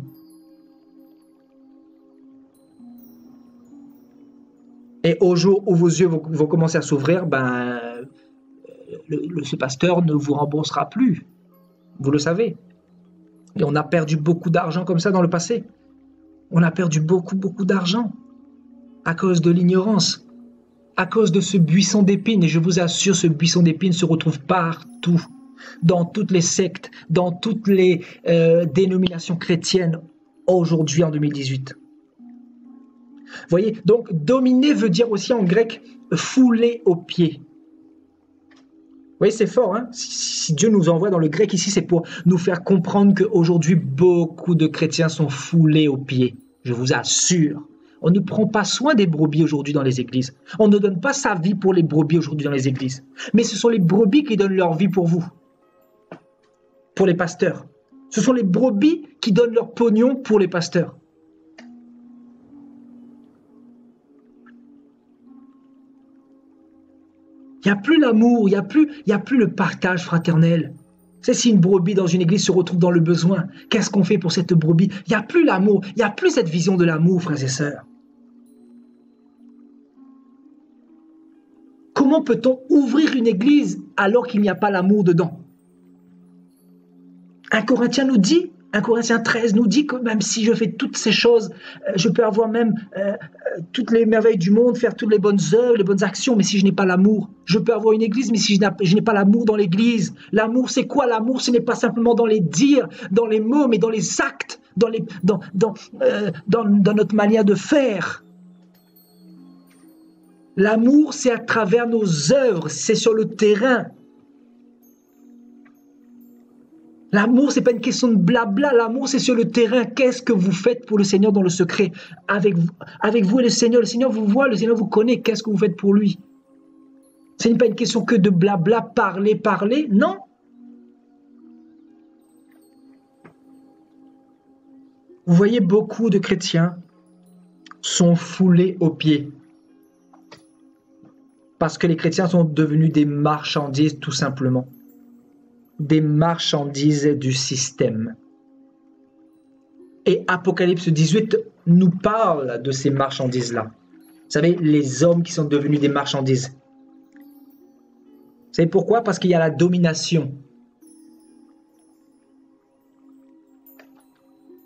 Et au jour où vos yeux vont commencer à s'ouvrir, ben, ce pasteur ne vous remboursera plus. Vous le savez. Et on a perdu beaucoup d'argent comme ça dans le passé. On a perdu beaucoup d'argent à cause de l'ignorance, à cause de ce buisson d'épines. Et je vous assure, ce buisson d'épines se retrouve partout, dans toutes les sectes, dans toutes les dénominations chrétiennes aujourd'hui en 2018. Vous voyez, donc dominer veut dire aussi en grec fouler aux pieds. Vous voyez, c'est fort, hein? Si Dieu nous envoie dans le grec ici, c'est pour nous faire comprendre qu'aujourd'hui, beaucoup de chrétiens sont foulés aux pieds. Je vous assure. On ne prend pas soin des brebis aujourd'hui dans les églises. On ne donne pas sa vie pour les brebis aujourd'hui dans les églises. Mais ce sont les brebis qui donnent leur vie pour vous, pour les pasteurs. Ce sont les brebis qui donnent leur pognon pour les pasteurs. Il n'y a plus l'amour, il n'y a plus le partage fraternel. C'est si une brebis dans une église se retrouve dans le besoin, qu'est-ce qu'on fait pour cette brebis? Il n'y a plus l'amour, il n'y a plus cette vision de l'amour, frères et sœurs. Comment peut-on ouvrir une église alors qu'il n'y a pas l'amour dedans? 1 Corinthiens nous dit, 1 Corinthiens 13 nous dit que même si je fais toutes ces choses, je peux avoir même toutes les merveilles du monde, faire toutes les bonnes œuvres, les bonnes actions, mais si je n'ai pas l'amour, je peux avoir une église, mais si je n'ai pas l'amour dans l'église, l'amour c'est quoi? L'amour ce n'est pas simplement dans les dires, dans les mots, mais dans les actes, dans notre manière de faire. L'amour c'est à travers nos œuvres, c'est sur le terrain. L'amour, ce n'est pas une question de blabla. L'amour, c'est sur le terrain. Qu'est-ce que vous faites pour le Seigneur dans le secret? Avec vous et le Seigneur. Le Seigneur vous voit, le Seigneur vous connaît. Qu'est-ce que vous faites pour lui? Ce n'est pas une question que de blabla, parler. Non. Vous voyez, beaucoup de chrétiens sont foulés aux pieds. Parce que les chrétiens sont devenus des marchandises, tout simplement. Des marchandises du système. Et Apocalypse 18 nous parle de ces marchandises-là. Vous savez, les hommes qui sont devenus des marchandises. savez pourquoi? Parce qu'il y a la domination.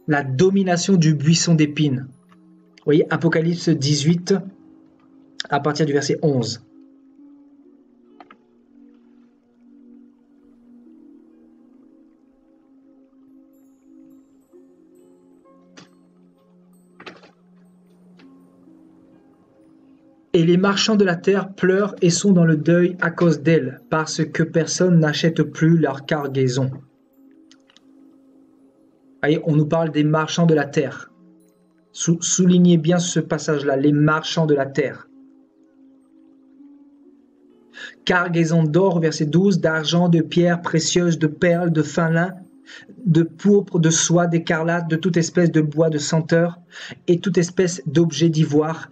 La domination du buisson d'épines. Vous voyez, Apocalypse 18, à partir du verset 11. Et les marchands de la terre pleurent et sont dans le deuil à cause d'elle, parce que personne n'achète plus leur cargaison. Voyez, on nous parle des marchands de la terre. Soulignez bien ce passage-là, les marchands de la terre. Cargaison d'or, verset 12, d'argent, de pierres précieuses, de perles, de fin lin, de pourpre, de soie, d'écarlate, de toute espèce de bois de senteur, et toute espèce d'objet d'ivoire,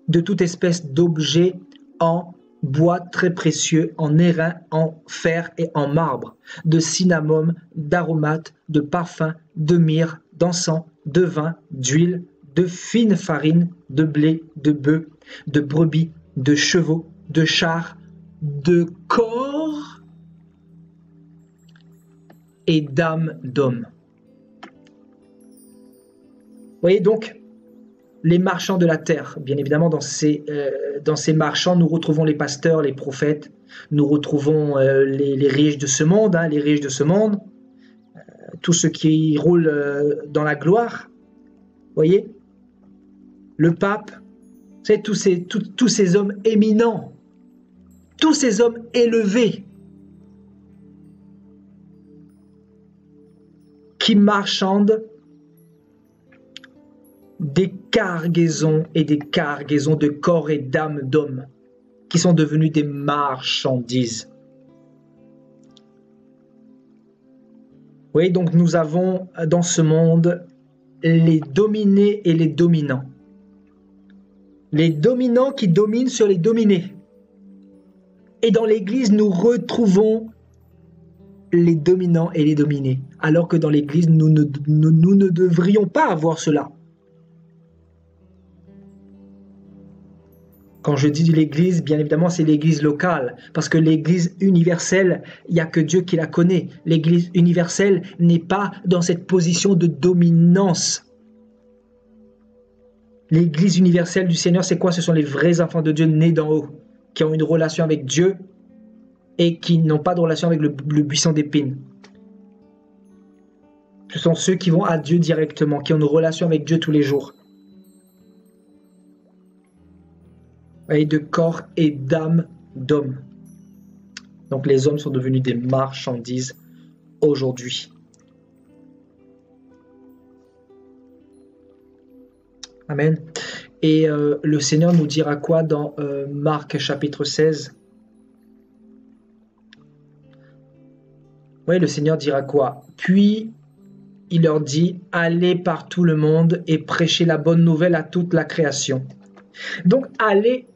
de toute espèce d'objet en bois très précieux, en airain, en fer et en marbre, de cinnamome, d'aromates, de parfums, de myrrhe, d'encens, de vin, d'huile, de fine farine, de blé, de bœuf, de brebis, de chevaux, de chars, de corps et d'âmes d'hommes. Vous voyez donc, les marchands de la terre, bien évidemment, dans ces marchands, nous retrouvons les pasteurs, les prophètes, nous retrouvons les riches de ce monde, les riches de ce monde, tous ceux qui roulent dans la gloire, voyez, le pape, c'est tous ces hommes éminents, tous ces hommes élevés, qui marchandent des cargaisons et des cargaisons de corps et d'âmes d'hommes qui sont devenus des marchandises. Oui, donc nous avons dans ce monde les dominés et les dominants. Les dominants qui dominent sur les dominés. Et dans l'Église, nous retrouvons les dominants et les dominés. Alors que dans l'Église, nous ne devrions pas avoir cela. Quand je dis l'Église, bien évidemment, c'est l'Église locale, parce que l'Église universelle, il n'y a que Dieu qui la connaît. L'Église universelle n'est pas dans cette position de dominance. L'Église universelle du Seigneur, c'est quoi? Ce sont les vrais enfants de Dieu nés d'en haut, qui ont une relation avec Dieu et qui n'ont pas de relation avec le buisson d'épines. Ce sont ceux qui vont à Dieu directement, qui ont une relation avec Dieu tous les jours. Et de corps et d'âme d'hommes. Donc les hommes sont devenus des marchandises aujourd'hui. Amen. Et le Seigneur nous dira quoi dans Marc chapitre 16? Oui, le Seigneur dira quoi? Puis il leur dit, allez par tout le monde et prêchez la bonne nouvelle à toute la création. Donc allez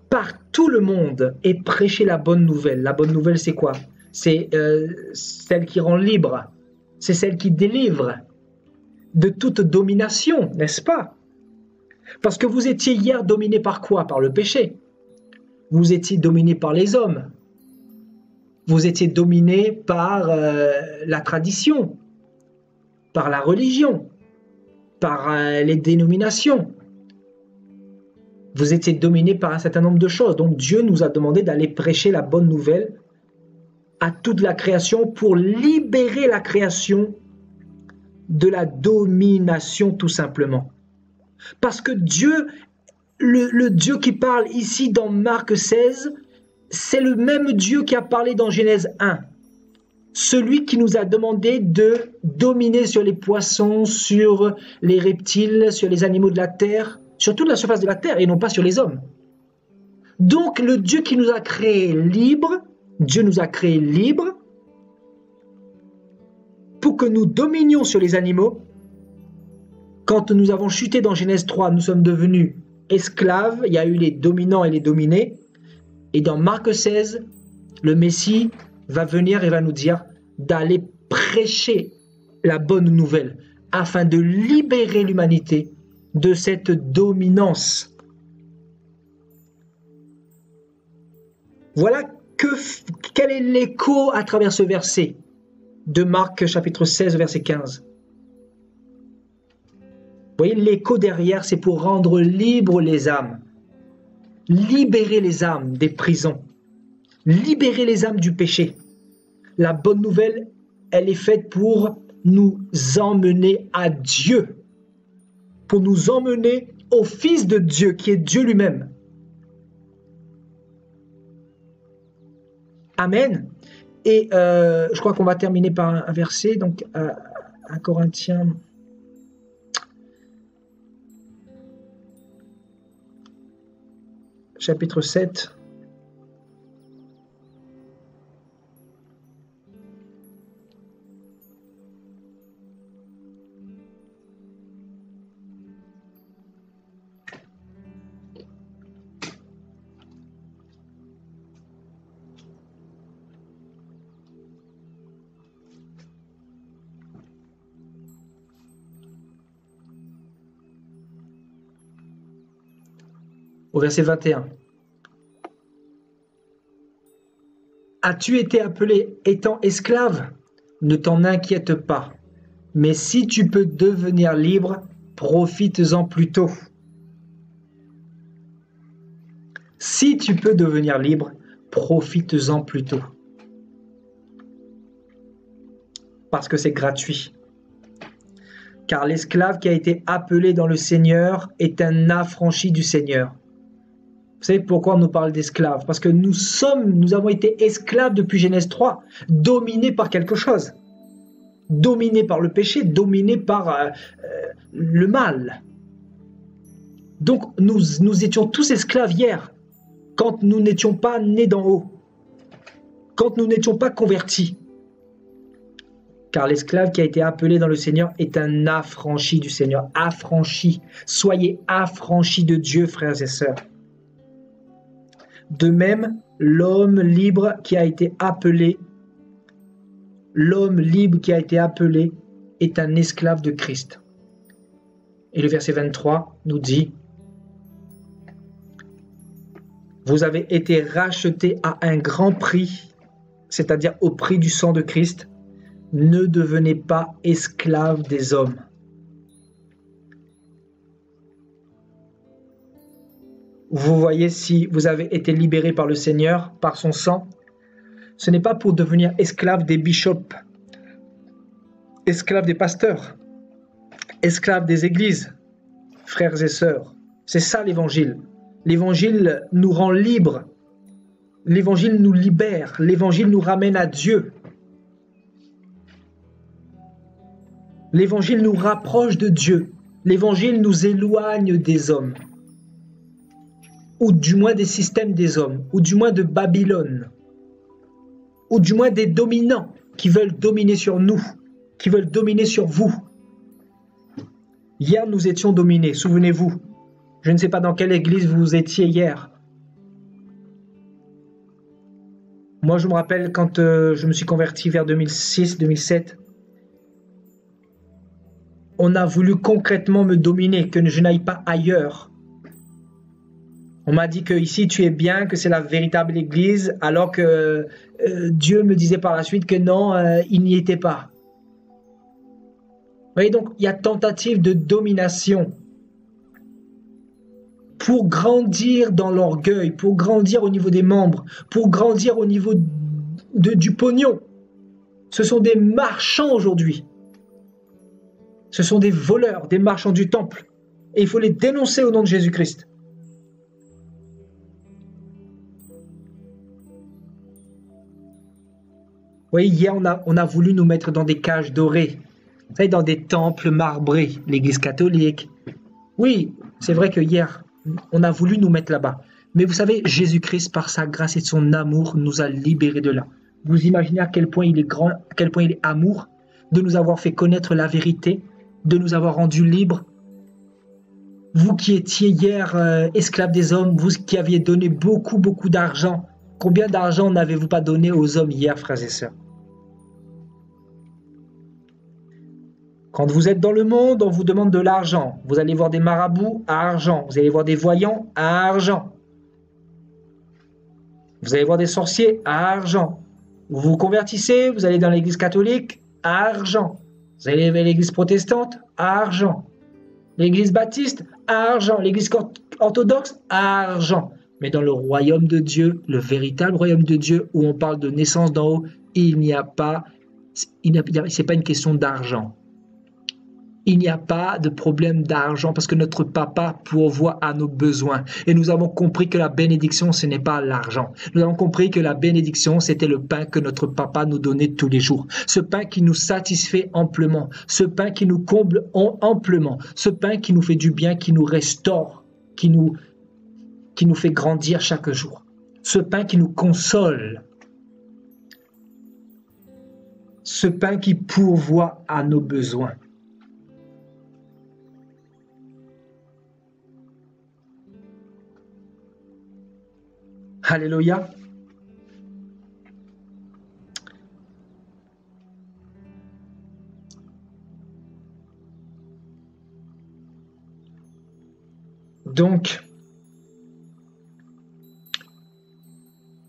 par tout le monde et prêcher la bonne nouvelle. La bonne nouvelle, c'est quoi? C'est celle qui rend libre. C'est celle qui délivre de toute domination, n'est-ce pas? Parce que vous étiez hier dominé par quoi? Par le péché. Vous étiez dominé par les hommes. Vous étiez dominé par la tradition, par la religion, par les dénominations. Vous étiez dominé par un certain nombre de choses. Donc Dieu nous a demandé d'aller prêcher la bonne nouvelle à toute la création pour libérer la création de la domination tout simplement. Parce que Dieu, le Dieu qui parle ici dans Marc 16, c'est le même Dieu qui a parlé dans Genèse 1. Celui qui nous a demandé de dominer sur les poissons, sur les reptiles, sur les animaux de la terre, sur toute la surface de la terre et non pas sur les hommes. Donc le Dieu qui nous a créés libres, Dieu nous a créés libres pour que nous dominions sur les animaux. Quand nous avons chuté dans Genèse 3, nous sommes devenus esclaves, il y a eu les dominants et les dominés. Et dans Marc 16, le Messie va venir et va nous dire d'aller prêcher la bonne nouvelle afin de libérer l'humanité de cette dominance. Voilà quel est l'écho à travers ce verset de Marc chapitre 16, verset 15. Vous voyez, l'écho derrière, c'est pour rendre libres les âmes. Libérer les âmes des prisons. Libérer les âmes du péché. La bonne nouvelle, elle est faite pour nous emmener à Dieu. Pour nous emmener au Fils de Dieu, qui est Dieu lui-même. Amen. Et je crois qu'on va terminer par un verset, donc 1 Corinthiens chapitre 7. Au verset 21. As-tu été appelé étant esclave? Ne t'en inquiète pas. Mais si tu peux devenir libre, profites-en plutôt. Si tu peux devenir libre, profites-en plutôt. Parce que c'est gratuit. Car l'esclave qui a été appelé dans le Seigneur est un affranchi du Seigneur. Vous savez pourquoi on nous parle d'esclaves? Parce que nous avons été esclaves depuis Genèse 3, dominés par quelque chose. Dominés par le péché, dominés par le mal. Donc nous étions tous esclaves hier, quand nous n'étions pas nés d'en haut, quand nous n'étions pas convertis. Car l'esclave qui a été appelé dans le Seigneur est un affranchi du Seigneur. Affranchi. Soyez affranchis de Dieu, frères et sœurs. De même, l'homme libre qui a été appelé est un esclave de Christ. Et le verset 23 nous dit: vous avez été rachetés à un grand prix, c'est-à-dire au prix du sang de Christ. Ne devenez pas esclaves des hommes. Vous voyez, si vous avez été libérés par le Seigneur, par son sang, ce n'est pas pour devenir esclave des bishops, esclave des pasteurs, esclave des églises, frères et sœurs. C'est ça l'évangile. L'évangile nous rend libres. L'évangile nous libère. L'évangile nous ramène à Dieu. L'évangile nous rapproche de Dieu. L'évangile nous éloigne des hommes. Ou du moins des systèmes des hommes. Ou du moins de Babylone. Ou du moins des dominants qui veulent dominer sur nous. Qui veulent dominer sur vous. Hier, nous étions dominés, souvenez-vous. Je ne sais pas dans quelle église vous étiez hier. Moi, je me rappelle quand je me suis converti vers 2006-2007. On a voulu concrètement me dominer, que je n'aille pas ailleurs. On m'a dit que ici tu es bien, que c'est la véritable église, alors que Dieu me disait par la suite que non, il n'y était pas. Vous voyez, donc il y a tentative de domination pour grandir dans l'orgueil, pour grandir au niveau des membres, pour grandir au niveau du pognon. Ce sont des marchands aujourd'hui. Ce sont des voleurs, des marchands du temple. Et il faut les dénoncer au nom de Jésus-Christ. Vous voyez, hier, on a voulu nous mettre dans des cages dorées, vous savez, dans des temples marbrés, l'église catholique. Oui, c'est vrai que hier, on a voulu nous mettre là-bas. Mais vous savez, Jésus-Christ, par sa grâce et son amour, nous a libérés de là. Vous imaginez à quel point il est grand, à quel point il est amour, de nous avoir fait connaître la vérité, de nous avoir rendus libres. Vous qui étiez hier esclaves des hommes, vous qui aviez donné beaucoup d'argent, combien d'argent n'avez-vous pas donné aux hommes hier, frères et sœurs? Quand vous êtes dans le monde, on vous demande de l'argent. Vous allez voir des marabouts à argent. Vous allez voir des voyants à argent. Vous allez voir des sorciers, argent. Vous vous convertissez, vous allez dans l'église catholique, argent. Vous allez vers l'église protestante, argent. L'église baptiste, argent. L'église orthodoxe, argent. Mais dans le royaume de Dieu, le véritable royaume de Dieu, où on parle de naissance d'en haut, il n'y a pas, c'est pas une question d'argent. Il n'y a pas de problème d'argent parce que notre papa pourvoit à nos besoins. Et nous avons compris que la bénédiction, ce n'est pas l'argent. Nous avons compris que la bénédiction, c'était le pain que notre papa nous donnait tous les jours. Ce pain qui nous satisfait amplement. Ce pain qui nous comble amplement. Ce pain qui nous fait du bien, qui nous restaure, qui nous fait grandir chaque jour. Ce pain qui nous console. Ce pain qui pourvoit à nos besoins. Alléluia. Donc,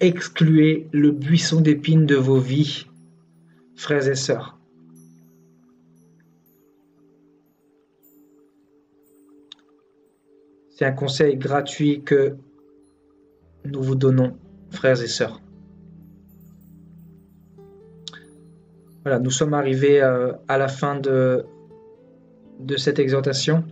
excluez le buisson d'épines de vos vies, frères et sœurs. C'est un conseil gratuit que nous vous donnons, frères et sœurs. Voilà, nous sommes arrivés à la fin de cette exhortation.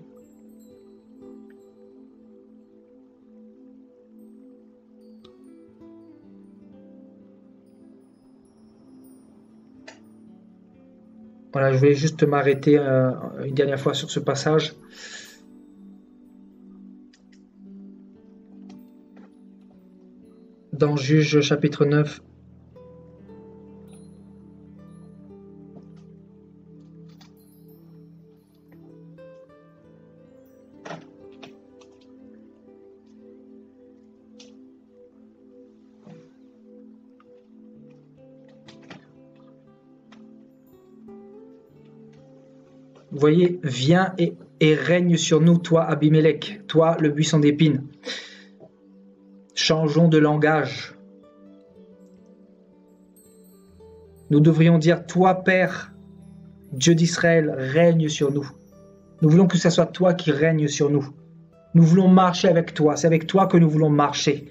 Voilà, je voulais juste m'arrêter une dernière fois sur ce passage. Dans Juge chapitre 9. Vous voyez, viens et règne sur nous, toi Abimélec, toi le buisson d'épines. Changeons de langage. Nous devrions dire, toi Père, Dieu d'Israël, règne sur nous. Nous voulons que ce soit toi qui règne sur nous. Nous voulons marcher avec toi, c'est avec toi que nous voulons marcher.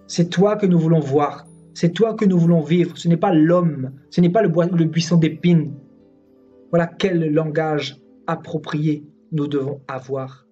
C'est toi que nous voulons voir, c'est toi que nous voulons vivre. Ce n'est pas l'homme, ce n'est pas le buisson d'épines. Voilà quel langage approprié nous devons avoir.